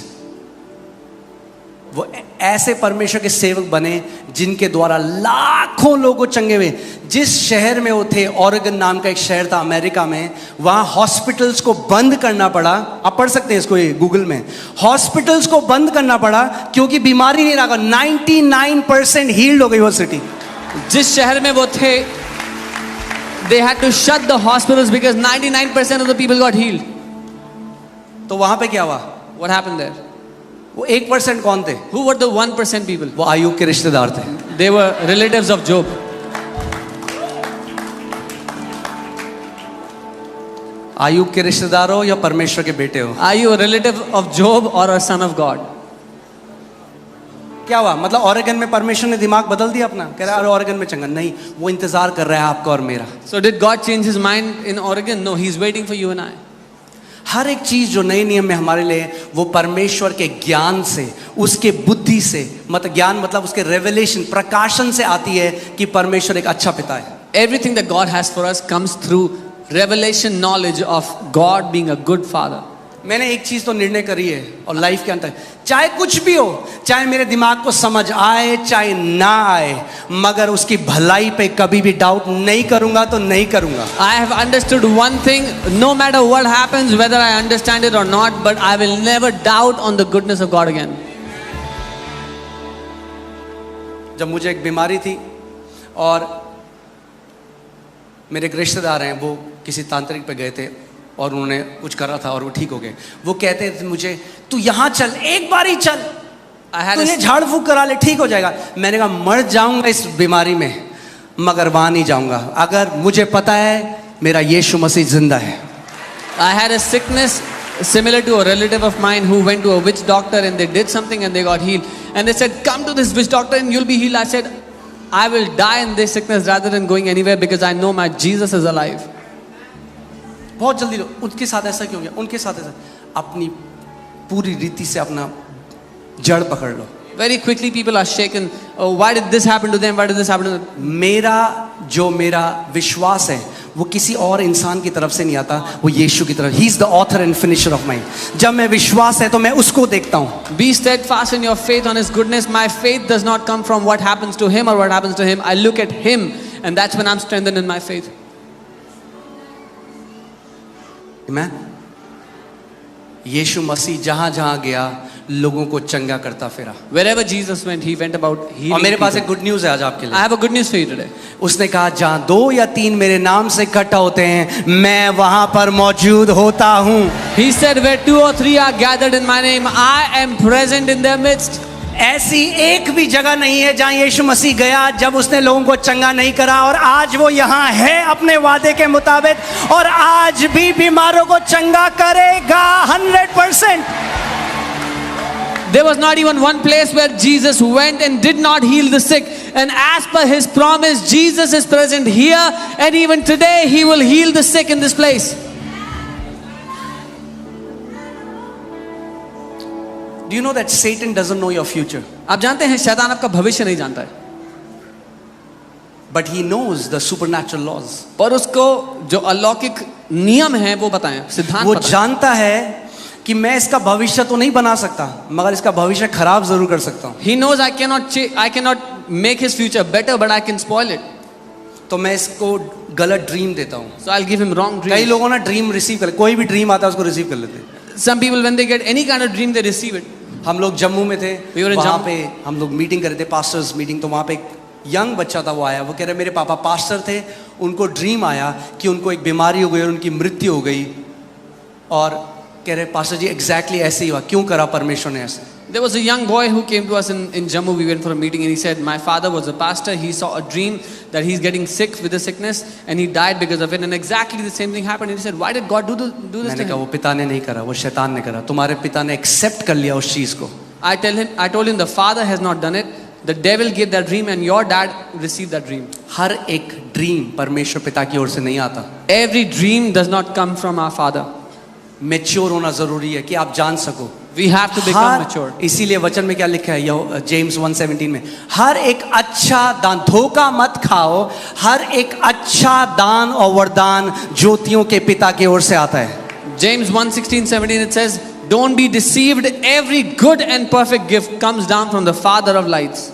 वो ऐसे परमेश्वर के सेवक बने जिनके द्वारा लाखों लोगों चंगे हुए. जिस शहर में वो थे, ऑरेगन नाम का एक शहर था अमेरिका में, वहां हॉस्पिटल्स को बंद करना पड़ा. आप पढ़ सकते हैं इसको, ये गूगल में. हॉस्पिटल्स को बंद करना पड़ा क्योंकि बीमारी नहीं रहा. 99% हील्ड हो गई वो सिटी. जिस शहर में वो थे, they had to shut the hospitals because 99% of the people got healed. तो वहां पे क्या हुआ? What happened there? वो 1% कौन थे? Who were the 1% people? वो आयुब के रिश्तेदार थे. They were relatives of Job. Ayub के रिश्तेदार हो या परमेश्वर के बेटे हो? Are you a relative of Job or a son of God? क्या हुआ? मतलब ऑरेगन में परमेश्वर ने दिमाग बदल दिया अपना, कह रहा है अरे ऑरेगन में चंगा नहीं, वो इंतजार कर रहा है आपका और मेरा. So did God change his mind in Oregon? No, he's waiting for you and I. हर एक चीज जो नए नियम में हमारे लिए, वो परमेश्वर के ज्ञान से, उसके बुद्धि से, मतलब ज्ञान मतलब उसके रेवलेशन, प्रकाशन से आती है कि परमेश्वर एक अच्छा पिता है. Everything that God has for us comes through revelation knowledge of God being a good father. मैंने एक चीज तो निर्णय करी है और लाइफ के अंतर, चाहे कुछ भी हो, चाहे मेरे दिमाग को समझ आए चाहे ना आए, मगर उसकी भलाई पे कभी भी डाउट नहीं करूंगा तो नहीं करूंगा। I have understood one thing, no matter what happens, whether I understand it or not, but I will never doubt on the goodness of God again. जब मुझे एक बीमारी थी और मेरे एक रिश्तेदार हैं, वो किसी तांत्रिक पे गए थे और उन्होंने कुछ करा था और वो ठीक हो गए। वो कहते थे मुझे, तू यहाँ चल, एक बार ही चल, तू ये झाड़ फूक करा ले, ठीक हो जाएगा। मैंने कहा मर जाऊंगा इस बीमारी में, मगर वहां नहीं जाऊंगा, अगर मुझे पता है मेरा यीशु मसीह जिंदा है। I had a sickness similar to a relative of mine who went to a witch doctor and they did something and they got healed. And they said, come to this witch doctor and you'll be healed. I said, I will die in this sickness rather than going anywhere because I know my Jesus is alive. बहुत जल्दी उनके साथ ऐसा क्यों गया? उनके साथ ऐसा, अपनी पूरी रीति से अपना जड़ पकड़ लो। Very quickly people are shaken. Oh, why did this happen to them? Why did this happen to them? मेरा विश्वास है वो किसी और इंसान की तरफ से नहीं आता, वो यीशु की तरफ। He is the author and finisher of mine. जब मैं विश्वास है तो मैं उसको देखता हूँ। Be steadfast in your faith on His goodness. My faith does not come from what happens to Him or what happens to Him. I look at Him and that's when I'm strengthened in my faith. Amen. यीशु मसीह जहां जहां गया लोगों को चंगा करता फिरा। Wherever Jesus went, He went about healing. और मेरे पास people. एक गुड न्यूज है आज आपके लिए। I have a good news for you today. उसने कहा जहां 2 या 3 मेरे नाम से इकट्ठा होते हैं मैं वहां पर मौजूद होता हूं। He said, where 2 or 3 are gathered in my name, I am present in their midst. ऐसी एक भी जगह नहीं है जहां यीशु मसीह गया जब उसने लोगों को चंगा नहीं करा, और आज वो यहाँ है अपने वादे के मुताबिक, और आज भी बीमारों को चंगा करेगा 100%। There was not even one place where Jesus went and did not heal the sick. And as per His promise, Jesus is present here, and even today He will heal the sick in this place. Do you know that Satan doesn't know your future? आप जानते हैं शैतान आपका भविष्य नहीं जानता है, But he knows the supernatural laws. पर उसको जो अलौकिक नियम है वो बताएं, सिद्धांत वो बताएं। जानता है कि मैं इसका भविष्य तो नहीं बना सकता, मगर इसका भविष्य खराब जरूर कर सकता हूँ। He knows I cannot make his future better, but I can spoil it. तो मैं इसको गलत ड्रीम देता हूँ। So I'll give him wrong कई dreams. लोगों ना ड्रीम रिसीव कर, कोई भी ड्रीम आता है उसको रिसीव कर लेते हैं। Some people when they get any kind of dream they receive it. हम लोग जम्मू में थे, We were in वहाँ Jammu. पे हम लोग मीटिंग कर रहे थे, पास्टर्स मीटिंग। तो वहाँ पे एक यंग बच्चा था, वो आया, वो कह रहे मेरे पापा पास्टर थे, उनको ड्रीम आया कि उनको एक बीमारी हो गई और उनकी मृत्यु हो गई, और कह रहे पास्टर जी एग्जैक्टली ऐसे ही हुआ, क्यों करा परमेश्वर ने ऐसे? There was a young boy who came to us in Jammu. We went for a meeting and he said, my father was a pastor. He saw a dream that he's getting sick with a sickness and he died because of it. And exactly the same thing happened. And he said, why did God do this मैंने to कहा him? वो पिता ने नहीं करा, वो शैतान ने करा। तुम्हारे पिता ने एक्सेप्ट कर लिया उस चीज को। I told him the father has not done it. The devil gave that dream and your dad received that dream. हर एक ड्रीम परमेश्वर पिता की ओर से नहीं आता। Every dream does not come from our father. Mature होना जरूरी है कि आप जान सको। We have to become mature. इसीलिए वचन में क्या लिखा है जेम्स 1:17 में, हर एक अच्छा दान, धोखा मत खाओ, हर एक अच्छा दान और वरदान ज्योतियों के पिता की ओर से आता है। James 1:16-17 it says, don't be deceived, every good and perfect gift comes down from the Father of lights.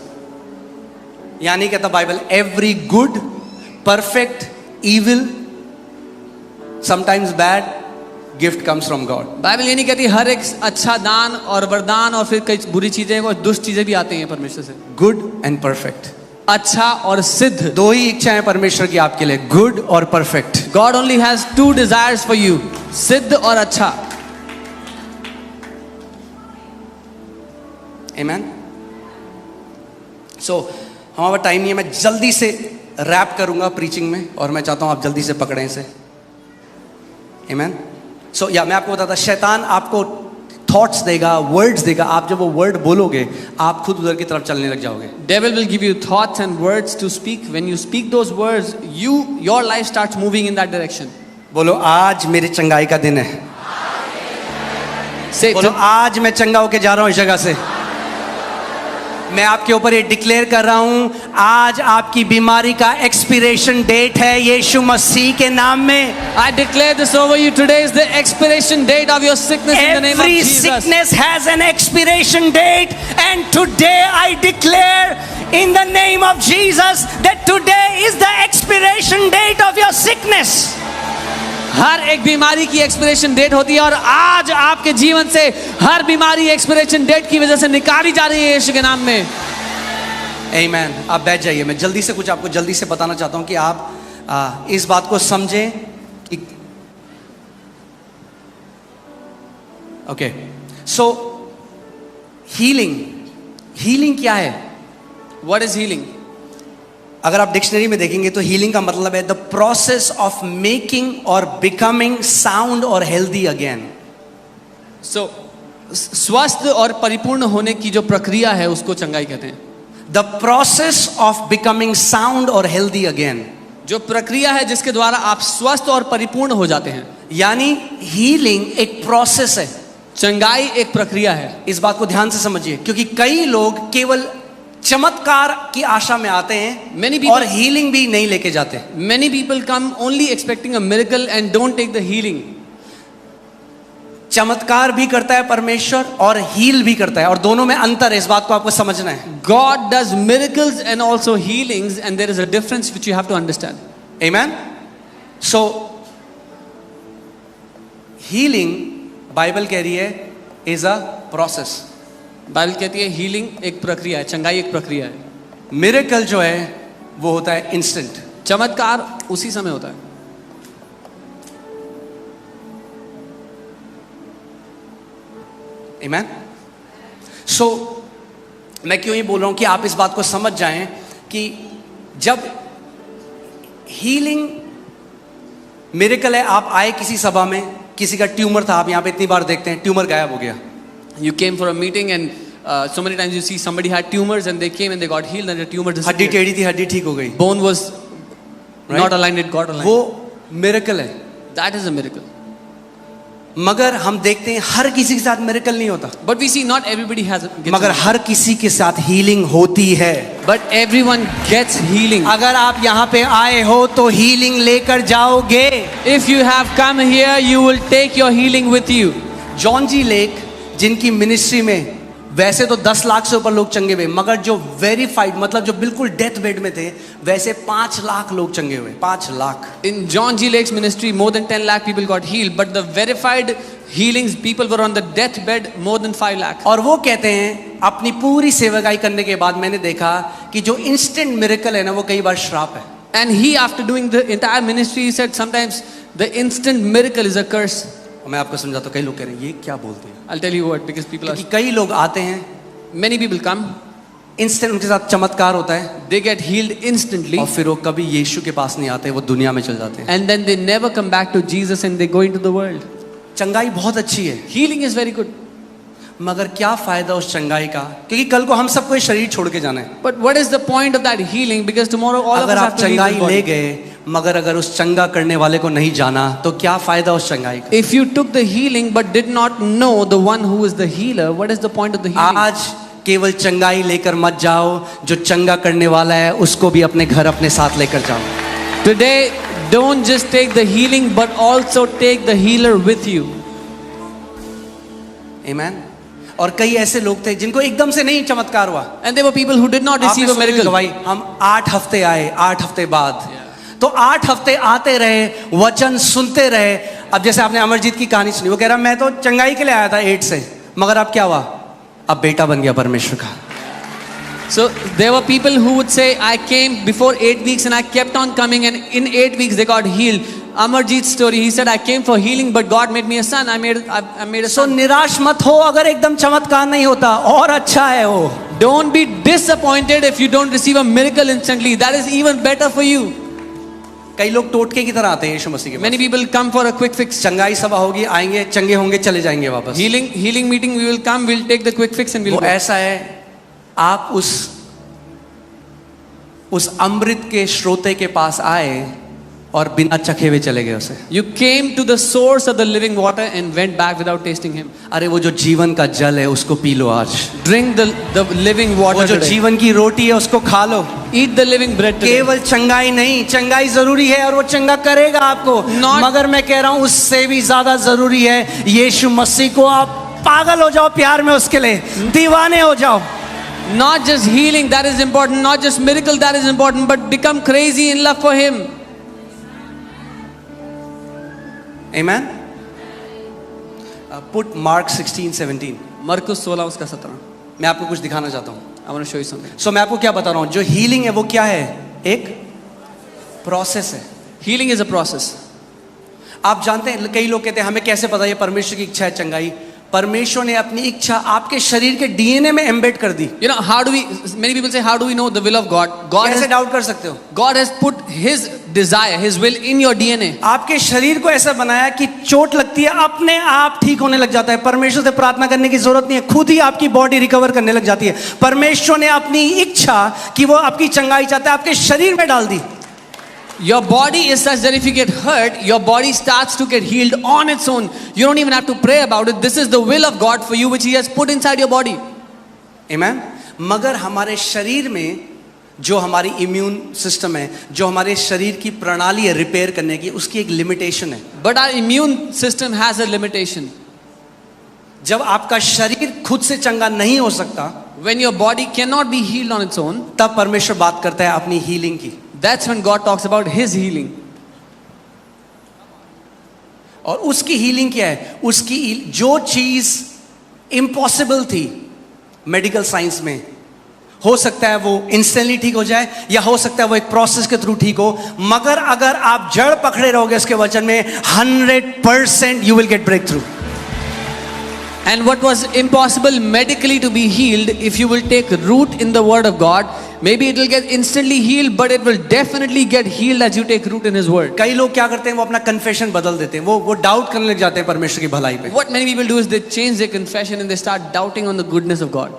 यानी कहता Bible every good, perfect, evil, sometimes bad gift comes from God. Bible ये नहीं कहती हर एक अच्छा दान और वरदान और फिर कई बुरी चीजें और दुष्ट चीजें भी आती हैं परमेश्वर से। गुड एंड परफेक्ट, अच्छा और सिद्ध। 2 ही इच्छाएं परमेश्वर की आपके लिए, गुड और perfect. God only has 2 desires for you, सिद्ध और अच्छा। Amen. So हमारा टाइम नहीं है, मैं जल्दी से रैप करूंगा प्रीचिंग में, और मैं चाहता हूं आप जल्दी से पकड़ें इसे। Amen. So मैं आपको बताता, शैतान आपको थॉट्स देगा, वर्ड्स देगा, आप जब वो वर्ड बोलोगे आप खुद उधर की तरफ चलने लग जाओगे। Devil will give you thoughts and words to speak. When you speak those words, your life starts moving in that direction. बोलो आज मेरी चंगाई का दिन है। Say बोलो आज मैं चंगा होके जा रहा हूं इस जगह से। मैं आपके ऊपर ये डिक्लेयर कर रहा हूं, आज आपकी बीमारी का एक्सपिरेशन डेट है यीशु मसीह के नाम में। I declare this over you. Today is the expiration date of your sickness in the name of Every Jesus. sickness has an expiration date, and today I declare in the name of Jesus that today is the expiration date of your sickness. हर एक बीमारी की expiration date होती है और आज आपके जीवन से हर बीमारी एक्सपिरेशन डेट की वजह से निकाली जा रही है यीशु के नाम में। Amen. आप बैठ जाइए। मैं जल्दी से कुछ आपको जल्दी से बताना चाहता हूं कि आप इस बात को समझें कि ओके, सो हीलिंग क्या है? What is healing? अगर आप डिक्शनरी में देखेंगे तो हीलिंग का मतलब है द प्रोसेस ऑफ मेकिंग और बिकमिंग साउंड और हेल्दी अगेन। सो स्वस्थ और परिपूर्ण होने की जो प्रक्रिया है उसको चंगाई कहते हैं। The process of becoming sound और हेल्दी अगेन, जो प्रक्रिया है जिसके द्वारा आप स्वस्थ और परिपूर्ण हो जाते हैं। यानी हीलिंग एक प्रोसेस है, चंगाई एक प्रक्रिया है। इस बात को ध्यान से समझिए, क्योंकि कई लोग केवल चमत्कार की आशा में आते हैं और हीलिंग भी नहीं लेके जाते। Many people come only expecting a miracle and don't take the healing. चमत्कार भी करता है परमेश्वर और हील भी करता है, और दोनों में अंतर है, इस बात को आपको समझना है। God does miracles and also healings, and there is a difference which you have to understand. Amen. So healing, Bible कह रही है, is a process. बाइबल कहती है हीलिंग एक प्रक्रिया है, चंगाई एक प्रक्रिया है। मिरेकल जो है वो होता है इंस्टेंट, चमत्कार उसी समय होता है। Amen. So मैं क्यों ये बोल रहा हूं कि आप इस बात को समझ जाएं कि जब हीलिंग मिरेकल है, आप आए किसी सभा में, किसी का ट्यूमर था, आप यहां पे इतनी बार देखते हैं ट्यूमर गायब हो गया। You came for a meeting and so many times you see somebody had tumors and they came and they got healed and the tumor disappeared. हड्डी टेढ़ी थी, हड्डी ठीक हो गई। Bone was not aligned, it got aligned. वो miracle है। That is a miracle. मगर हम देखते हैं हर किसी के साथ मिरेकल नहीं होता। But we see not everybody has मगर हर किसी के साथ हीलिंग होती है। But everyone gets healing. अगर आप यहाँ पे आए हो तो हीलिंग लेकर जाओगे। If you have come here, you will take your healing with you. John G Lake, जिनकी मिनिस्ट्री में वैसे तो 10 लाख से ऊपर लोग चंगे हुए, मगर जो वेरीफाइड मतलब जो बिल्कुल डेथ बेड में थे, वैसे 5 लाख लोग चंगे हुए। 5 lakh. In John G. Lake's ministry, more than 10 lakh people got healed, but the verified healings, people were on the deathbed, more than 5 lakh. और वो कहते हैं अपनी पूरी सेवकाई करने के बाद मैंने देखा कि जो इंस्टेंट मिरेकल है ना, वो कई बार श्राप है। And he, after doing the entire ministry, he said sometimes the instant miracle is a curse. मैं आपको समझाता हूँ, कई लोग कह रहे हैं ये क्या बोलते हैं। I'll tell you what, because people are. क्योंकि कई लोग आते हैं, Many people come, इंस्टेंट उनके साथ चमत्कार होता है, they get healed instantly, और फिर वो कभी यीशु के पास नहीं आते, वो दुनिया में चल जाते हैं। and then they never come back to Jesus and they go into the world. चंगाई बहुत अच्छी है, Healing is very good, मगर क्या फायदा उस चंगाई का, क्योंकि कल को हम सबको ये शरीर छोड़ के जाना है। but what is the point of that healing? Because tomorrow all of अगर us आप have to leave चंगाई this ले body. गए मगर अगर उस चंगा करने वाले को नहीं जाना तो क्या फायदा उस चंगाई का। If you took the healing but did not know the one who is the healer, what is the point of the healing? आज केवल चंगाई लेकर मत जाओ, जो चंगा करने वाला है उसको भी अपने घर अपने साथ लेकर जाओ। Today, don't just take the healing but also take the healer with you. Amen. और कई ऐसे लोग थे जिनको एकदम से नहीं चमत्कार हुआ। And there were people who did not receive a miracle. भाई हम 8 हफ्ते आए, 8 हफ्ते बाद तो 8 हफ्ते आते रहे, वचन सुनते रहे। अब जैसे आपने अमरजीत की कहानी सुनी, वो कह रहा मैं तो चंगाई के लिए आया था 8 से, मगर अब क्या हुआ, अब बेटा बन गया परमेश्वर का। So there were people who would say, I came before 8 weeks and I kept on coming and in 8 weeks they got healed. Amarjeet's story, he said, I came for healing but God made me a son. I made a So son. निराश मत हो अगर एकदम चमत्कार नहीं होता, और अच्छा है वो। Don't be disappointed if you don't receive a miracle instantly. That is even better for you. कई लोग टोटके की तरह आते हैं यीशु मसीह के पास। Many people come for a quick fix. चंगाई सभा होगी, आएंगे, चंगे होंगे, चले जाएंगे वापस। Healing meeting, we will come, we'll take the quick fix and we'll वो go. ऐसा है, आप उस अमृत के श्रोते के पास आए और बिना चखे हुए चले गए उसे। You came to the source of the living water and went back without tasting him. अरे वो जो जीवन का जल है उसको पी लो आज। Drink the living वो water जो today. जीवन की रोटी है उसको खा लो। Eat the living bread today. केवल चंगाई नहीं, चंगाई जरूरी है और वो चंगा करेगा आपको, मगर मैं कह रहा हूं उससे भी ज्यादा जरूरी है यीशु मसीह को आप पागल हो जाओ प्यार में उसके लिए, दीवाने हो जाओ। Not just healing, that is important. Not just miracle, that is important. But become crazy in love for him. Amen. Put Mark 16:17. मरकुस 16 उसका 17. मैं आपको कुछ दिखाना चाहता हूं। I want to show you something. मैं आपको क्या बता रहा हूं, जो हीलिंग है वो क्या है, एक प्रोसेस है। Healing is a process. आप जानते हैं कई लोग कहते हैं हमें कैसे पता ये परमेश्वर की इच्छा है चंगाई। परमेश्वर ने अपनी इच्छा आपके शरीर के डीएनए में एम्बेड कर दी। You know, many people say, how do we know the will of God? कैसे डाउट कर सकते हो? God has put his desire, his will in your DNA. आपके शरीर को ऐसा बनाया कि चोट लगती है अपने आप ठीक होने लग जाता है, परमेश्वर से प्रार्थना करने की जरूरत नहीं है, खुद ही आपकी बॉडी रिकवर करने लग जाती है। परमेश्वर ने अपनी इच्छा कि वो आपकी चंगाई चाहता है आपके शरीर में डाल दी। Your body is such that if you get hurt, your body starts to get healed on its own. You don't even have to pray about it. This is the will of God for you, which He has put inside your body. Amen. मगर हमारे शरीर में जो हमारी immune system है, जो हमारे शरीर की प्रणाली है रिपेयर करने की, उसकी एक लिमिटेशन है। But our immune system has a limitation. जब आपका शरीर खुद से चंगा नहीं हो सकता, When your body cannot be healed on its own, तब परमेश्वर बात करता है अपनी हीलिंग की। that's when God talks about His healing. और उसकी हीलिंग क्या है? उसकी जो चीज इम्पॉसिबल थी मेडिकल साइंस में, हो सकता है वो इंस्टेंटली ठीक हो जाए, या हो सकता है वो एक प्रोसेस के थ्रू ठीक हो, मगर अगर आप जड़ पकड़े रहोगे उसके वचन में 100% you will get breakthrough. And what was impossible medically to be healed, if you will take root in the word of God, maybe it will get instantly healed, but it will definitely get healed as you take root in His word. कई लोग क्या करते हैं, वो अपना confession बदल देते हैं, वो डाउट करने लग जाते हैं परमेश्वर की भलाई पे। What many people do is they change their confession and they start doubting on the goodness of God.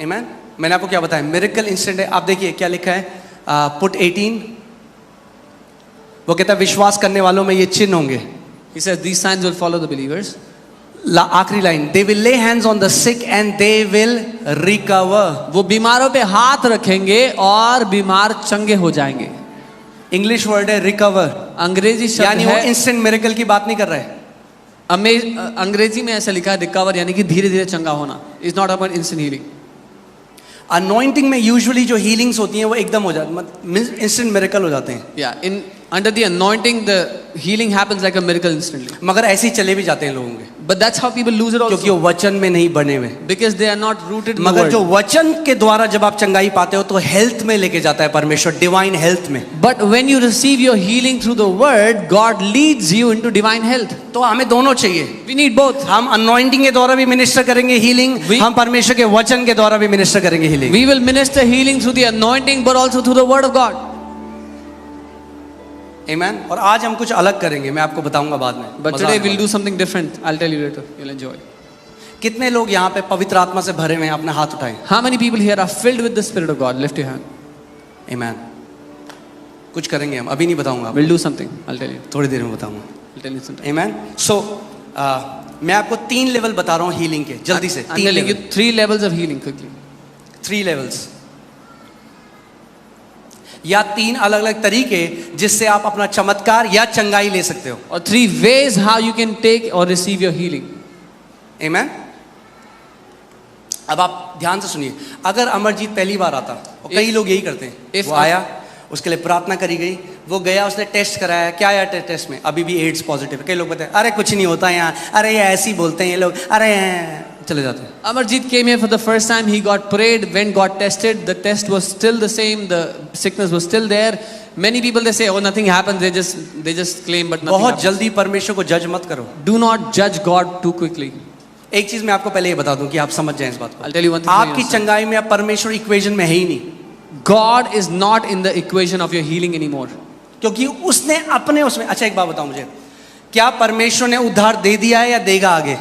Amen. मैंने आपको क्या बताया, मिरेकल इंस्टेंट है। आप देखिए क्या लिखा है, पुट 18, वो कहता है विश्वास करने वालों में ये चिन्ह होंगे। He says these signs will follow the believers. आखिरी line, they will lay hands on the sick and they will recover. वो बीमारों पे हाथ रखेंगे और बीमार चंगे हो जाएंगे। इंग्लिश वर्ड है रिकवर, अंग्रेजी शब्द यानी वो है, इंस्टेंट मिरेकल की बात नहीं कर रहा है। अंग्रेजी में ऐसा लिखा है रिकवर, यानी कि धीरे धीरे चंगा होना। Is not about instant healing. Anointing में यूजुअली जो हीलिंग्स होती हैं वो एकदम हो जाती, इंस्टेंट मिरेकल हो जाते हैं। या इन under the anointing the healing happens like a miracle instantly. मगर ऐसे ही चले भी जाते हैं लोगों के, But that's how people lose it also. क्योंकि वो वचन में नहीं बने हुए। Because they are not rooted in the मगर word. जो वचन के द्वारा जब आप चंगाई पाते हो तो हेल्थ में लेके जाता है परमेश्वर, डिवाइन हेल्थ में। But when you receive your healing through the word, God leads you into divine health. तो हमें दोनों चाहिए। We need both. हम अनॉइंटिंग के द्वारा भी मिनिस्टर करेंगे हीलिंग, हम परमेश्वर के वचन के द्वारा भी मिनिस्टर करेंगे healing. We will minister healing through the anointing, but also through the word of God. Amen. और आज हम कुछ अलग करेंगे, मैं आपको बताऊंगा बाद में। But today we'll do something different. I'll tell you later. You'll enjoy. कितने लोग यहाँ पे पवित्र आत्मा से भरे हुए हैं, अपने हाथ उठाएं। How many people here are filled with the Spirit of God? Lift your hand. Amen. कुछ करेंगे हम, अभी नहीं बताऊंगा आपको, We'll do something. I'll tell you. थोड़ी देर में बताऊंगा। I'll tell you sometime. Amen. So मैं आपको 3 लेवल बता रहा हूँ हीलिंग के, जल्दी से। I'm telling you 3 levels of healing quickly. 3 levels, या 3 अलग अलग तरीके जिससे आप अपना चमत्कार या चंगाई ले सकते हो। Or 3 ways how you can take or receive your healing. Amen. अब आप ध्यान से सुनिए, अगर अमरजीत पहली बार आता, और कई लोग यही करते हैं, वो आया, उसके लिए प्रार्थना करी गई, वो गया, उसने टेस्ट कराया, क्या आया टेस्ट में, अभी भी एड्स पॉजिटिव है। कई लोग बताए अरे कुछ नहीं होता यहाँ, अरे ये ऐसे ही बोलते हैं ये लोग, अरे चले जाते हैं। Amarjit came here for the first time. He got prayed. When got tested, the test was still the same. The sickness was still there. Many people they say, "Oh, nothing happens." They just claim, but nothing बहुत happens. जल्दी परमेश्वर को जज मत करो। Do not judge God too quickly. एक चीज मैं आपको पहले ये बता दूं कि आप समझ जाएं इस बात को। I'll tell you one thing. आपकी चंगाई में अब परमेश्वर इक्वेशन में है ही नहीं, God is not in the equation of your healing anymore. क्योंकि उसने अपने उसमें। अच्छा एक बात बताओ मुझे, क्या परमेश्वर ने उद्धार दे दिया है या देगा आगे?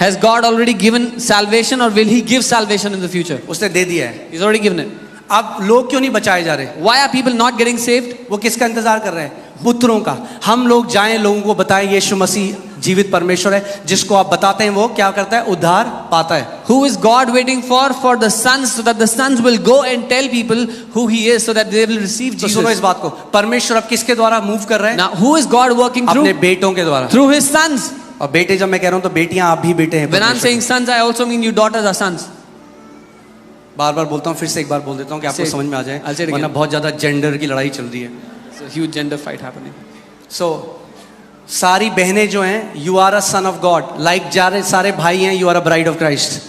Has God already given salvation, or will He give salvation in the future? उसने दे दिया है। He's already given it. अब लोग क्यों नहीं बचाए जा रहे? Why are people not getting saved? वो किसका इंतजार कर रहे हैं? पुत्रों का। हम लोग जाएं, लोगों को बताएं यीशु मसीह जीवित परमेश्वर है, जिसको आप बताते हैं वो क्या करता है? उद्धार पाता है। Who is God waiting for? For the sons, so that the sons will go and tell people who he is, so that they will receive तो सुनो इस Jesus. बात को, परमेश्वर अब किसके द्वारा मूव कर रहे हैं? Now, who is God working अपने through? बेटों के द्वारा। Through his sons. और बेटे जब मैं कह रहा हूं तो बेटियां आप भी बेटे हैं। When I'm परमेश्वर saying sons, I also mean you daughters are sons. के। बार बार बोलता हूं, फिर से एक बार बोल देता हूं कि आपको Say it. समझ में आ I'll say जाए, it again. वरना बहुत ज्यादा जेंडर की लड़ाई चल रही है। It's a huge gender fight happening. सो सारी बहनें जो हैं, you are a son of God, like सारे भाई हैं, you are a bride of Christ.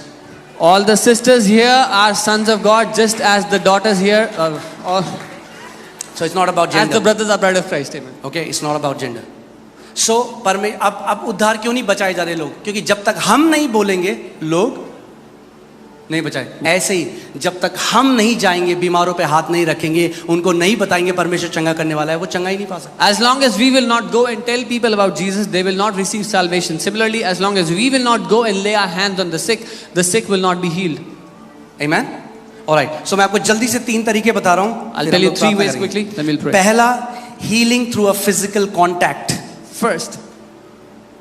All the sisters here are sons of God, just as the daughters here are all, so it's not about as the gender, brothers are bride of Christ. Amen. Okay, it's not about gender. So अब उद्धार क्यों नहीं बचाए जा रहे लोग? क्योंकि जब तक हम नहीं बोलेंगे लोग नहीं बचाए। ऐसे ही जब तक हम नहीं जाएंगे, बीमारों पे हाथ नहीं रखेंगे, उनको नहीं बताएंगे परमेश्वर चंगा करने वाला है, वो चंगा ही नहीं पा सकता। As long as we will not go and tell people about Jesus, they will not receive salvation. Similarly, as long as we will not go and lay our hands on the sick will not be healed. Amen? Alright, so मैं आपको जल्दी से 3 तरीके बता रहा हूं। I'll फिर tell हम you लोग 3 प्रार्थना ways करेंगे। quickly, then we'll pray. पहला, healing through a physical contact. First,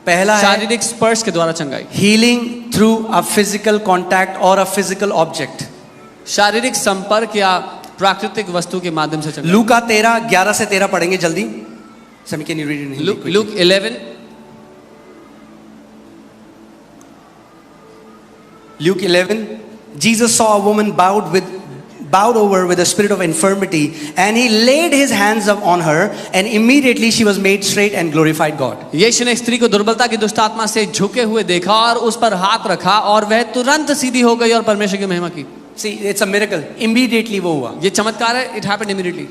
पहला है शारीरिक स्पर्श के द्वारा चंगाई। Healing through a physical contact और अ फिजिकल ऑब्जेक्ट। शारीरिक संपर्क या प्राकृतिक वस्तु के माध्यम से चंगाई। लूका 13:11 से 13 पढ़ेंगे जल्दी। समी can you read in Hindi? Luke 11. Luke 11, Jesus saw a woman bowed over with a spirit of infirmity, and he laid his hands up on her, and immediately she was made straight and glorified God. यीशु ने एक स्त्री को दुर्बलता की दुष्ट आत्मा से झुके हुए देखा और उस पर हाथ रखा और वह तुरंत सीधी हो गई और परमेश्वर की महिमा की। See, it's a miracle. Immediately वो हुआ। ये चमत्कार है। It happened immediately.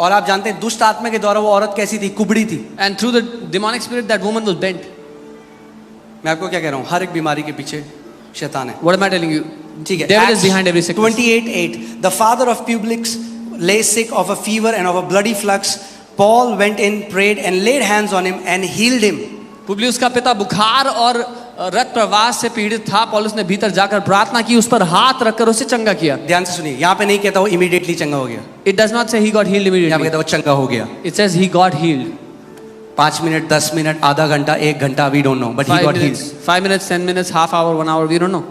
और आप जानते हैं दुष्ट आत्मा के द्वारा वो औरत कैसी थी? कुबड़ी थी। And through the demonic spirit, that woman was bent. मैं आपको क्या कह रहा हूँ, हर एक बीमारी के पीछे शैतान है। What am I telling you? ठीक है। Devil is behind every sickness. 28:8, the father of Publius lay sick of a fever and of a bloody flux. Paul went in, prayed and laid hands on him and healed him. Publius का पिता बुखार और रक्त प्रवाह से पीड़ित था। पौलुस ने भीतर जाकर प्रार्थना की, उस पर हाथ रखकर उसे चंगा किया। ध्यान से सुनिए, यहाँ पे नहीं कहता वो इमीडिएटली चंगा हो गया, It does not say he got healed यहाँ पे immediately. कहता वो चंगा हो गया। It says he got healed. 5 minute, 10 minute, आधा घंटा, 1 घंटा, we don't know, but he 5 got healed. minutes, 5 minutes, 10 minutes, half hour, 1 hour, we don't know.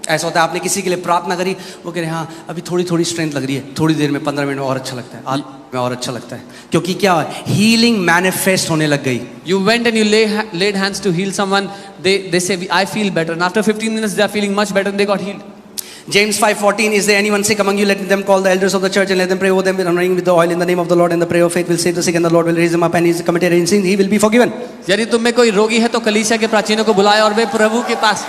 ऐसा होता है, आपने किसी के लिए प्रार्थना करी, वो कह रहे हाँ अभी थोड़ी थोड़ी स्ट्रेंथ लग रही है, थोड़ी देर में 15 मिनट में और अच्छा लगता है, आज में और अच्छा लगता है, क्योंकि क्या है, हीलिंग मैनिफेस्ट होने लग गई। You went and you laid hands to heal someone. They say I feel better, and after 15 minutes they are feeling much better and they got healed. James 5:14, is there anyone sick among you? Let them call the elders of the church and let them pray over them, anointing with the oil in the name of the Lord, and the prayer of faith will save the sick, and the Lord will raise him up, and he is committed in sin, he will be forgiven. यदि तुम में कोई रोगी है तो कलीसिया के प्राचीनों को बुलाए और वे प्रभु के पास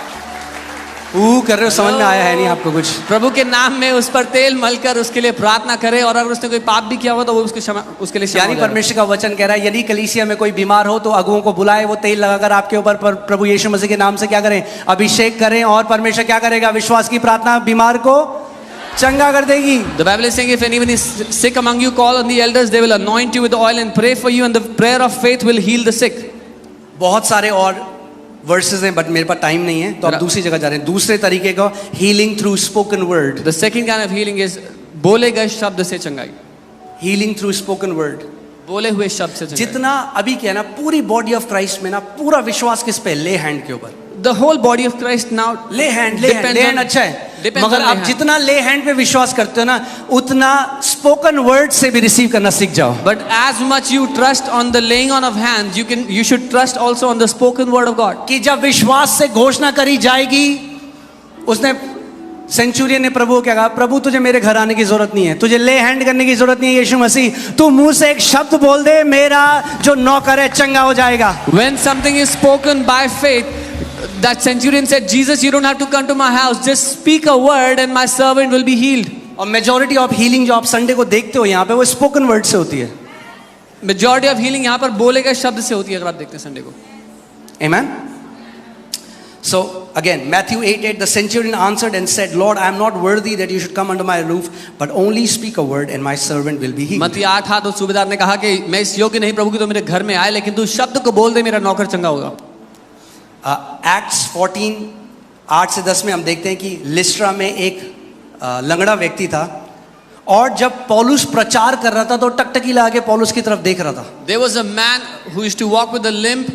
कर रहे हो, समझ में आया है नहीं आपको कुछ? प्रभु के नाम में उस पर तेल मलकर उसके लिए प्रार्थना करे, और अगर उसने कोई पाप भी किया हो तो वो उसके लिए क्षमा यानी हो जाएगा। परमेश्वर का वचन कह रहा है, यदि कलीसिया में कोई बीमार हो तो अगुओं को बुलाए, वो तेल लगाकर आपके ऊपर प्रभु यीशु मसीह के नाम से क्या करें, अभिषेक करें, और परमेश्वर क्या करेगा, विश्वास की प्रार्थना बीमार को चंगा कर देगी। The Bible is saying if anyone is sick among you, call on the elders, they will anoint you with the oil and pray for you, and the prayer of faith will heal the sick. बहुत सारे और versus हैं, but मेरे पास time नहीं है, तो अब दूसरी जगह जा रहे हैं। दूसरे तरीके का healing through spoken word. The second kind of healing is बोले गए शब्द से चंगाई। हीलिंग थ्रू स्पोकन वर्ड, बोले हुए शब्द से चंगाई। जितना अभी क्या ना, पूरी बॉडी ऑफ क्राइस्ट में ना पूरा विश्वास किस पे, ले हैंड के ऊपर। The whole body of Christ now ले हैंड अच्छा है, मगर आप जितना ले हैंड पे विश्वास करते हो ना, उतना स्पोकन वर्ड से भी रिसीव करना सीख जाओ। But as much you trust on the laying on of hands, you should trust also on the spoken word of God. कि जब विश्वास से घोषणा करी जाएगी, उसने सेंचुरियन ने प्रभु को क्या कहा, प्रभु तुझे मेरे घर आने की जरूरत नहीं है, तुझे ले हैंड करने की जरूरत नहीं है, यीशु मसीह तू मुंह से एक शब्द बोल दे, मेरा जो नौकर है चंगा हो जाएगा। When something is spoken by faith, that centurion said, Jesus, you don't have to come to my house, just speak a word and my servant will be healed. और मेजॉरिटी ऑफ हीलिंग जो आप Sunday को देखते हो यहाँ पे, वो spoken word से होती है। Majority of healing यहाँ पर बोले गए शब्द से होती है, अगर आप देखते हैं संडे को। Amen. So again, Matthew 8:8, the centurion answered and said, Lord, I am not worthy that you should come under my roof, but only speak a word and my servant will be healed. मत्ती 8:8, उस सूबेदार ने कहा कि मैं इस योग्य नहीं प्रभु कि तो मेरे घर में आए, लेकिन तू शब्द को बोल दे, मेरा नौकर चंगा होगा। Acts 14:8 से 10 में हम देखते हैं कि लिस्ट्रा में एक लंगड़ा व्यक्ति था, और जब पौलुस प्रचार कर रहा था तो टकटकी लगा के पौलुस की तरफ देख रहा था. There was a man who used to walk with a limp,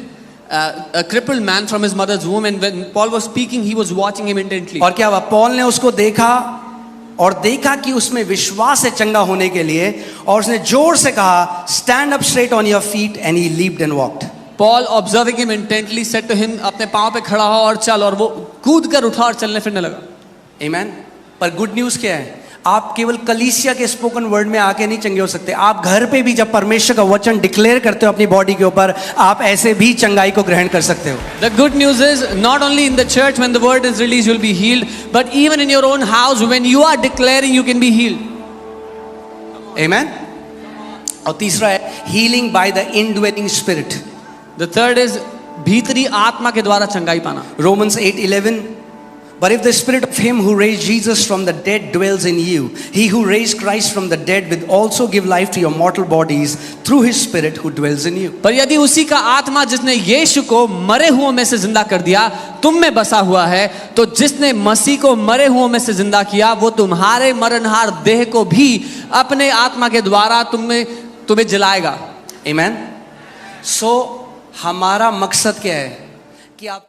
a crippled man from his mother's womb, and when Paul was speaking, he was watching him intently. और क्या हुआ, पौल ने उसको देखा और देखा कि उसमें विश्वास है चंगा होने के लिए, और उसने जोर से कहा, stand up straight on your feet, and he leaped and walked. Paul, observing him intently, said to him, अपने पाँव पे खड़ा हो और चल, और वो कूद कर उठा और चलने फिरने लगा. आमीन. पर गुड न्यूज क्या है, आप केवल कलीसिया के स्पोकन वर्ड में आके नहीं चंगे हो सकते. आप घर पे भी जब परमेश्वर का वचन डिक्लेयर करते हो अपनी बॉडी के ऊपर, आप ऐसे भी चंगाई को ग्रहण कर सकते हो. The good news is, not only in the church when the word is released you'll be healed, but even in your own house when you are declaring you can be healed. आमीन. और तीसरा है healing by the indwelling spirit. The third is भीतरी आत्मा के द्वारा चंगाई पाना. Romans 8:11. But if the spirit of him who raised Jesus from the dead dwells in you, he who raised Christ from the dead will also give life to your mortal bodies through his spirit who dwells in you. पर यदि उसी का आत्मा जिसने यीशु को मरे हुओं में से जिंदा कर दिया तुम में बसा हुआ है, तो जिसने मसीह को मरे हुओं में से जिंदा किया वो तुम्हारे मरणहार देह को भी अपने आत्मा के द्वारा तुम्हें जलाएगा. Amen. So हमारा मकसद क्या है कि आप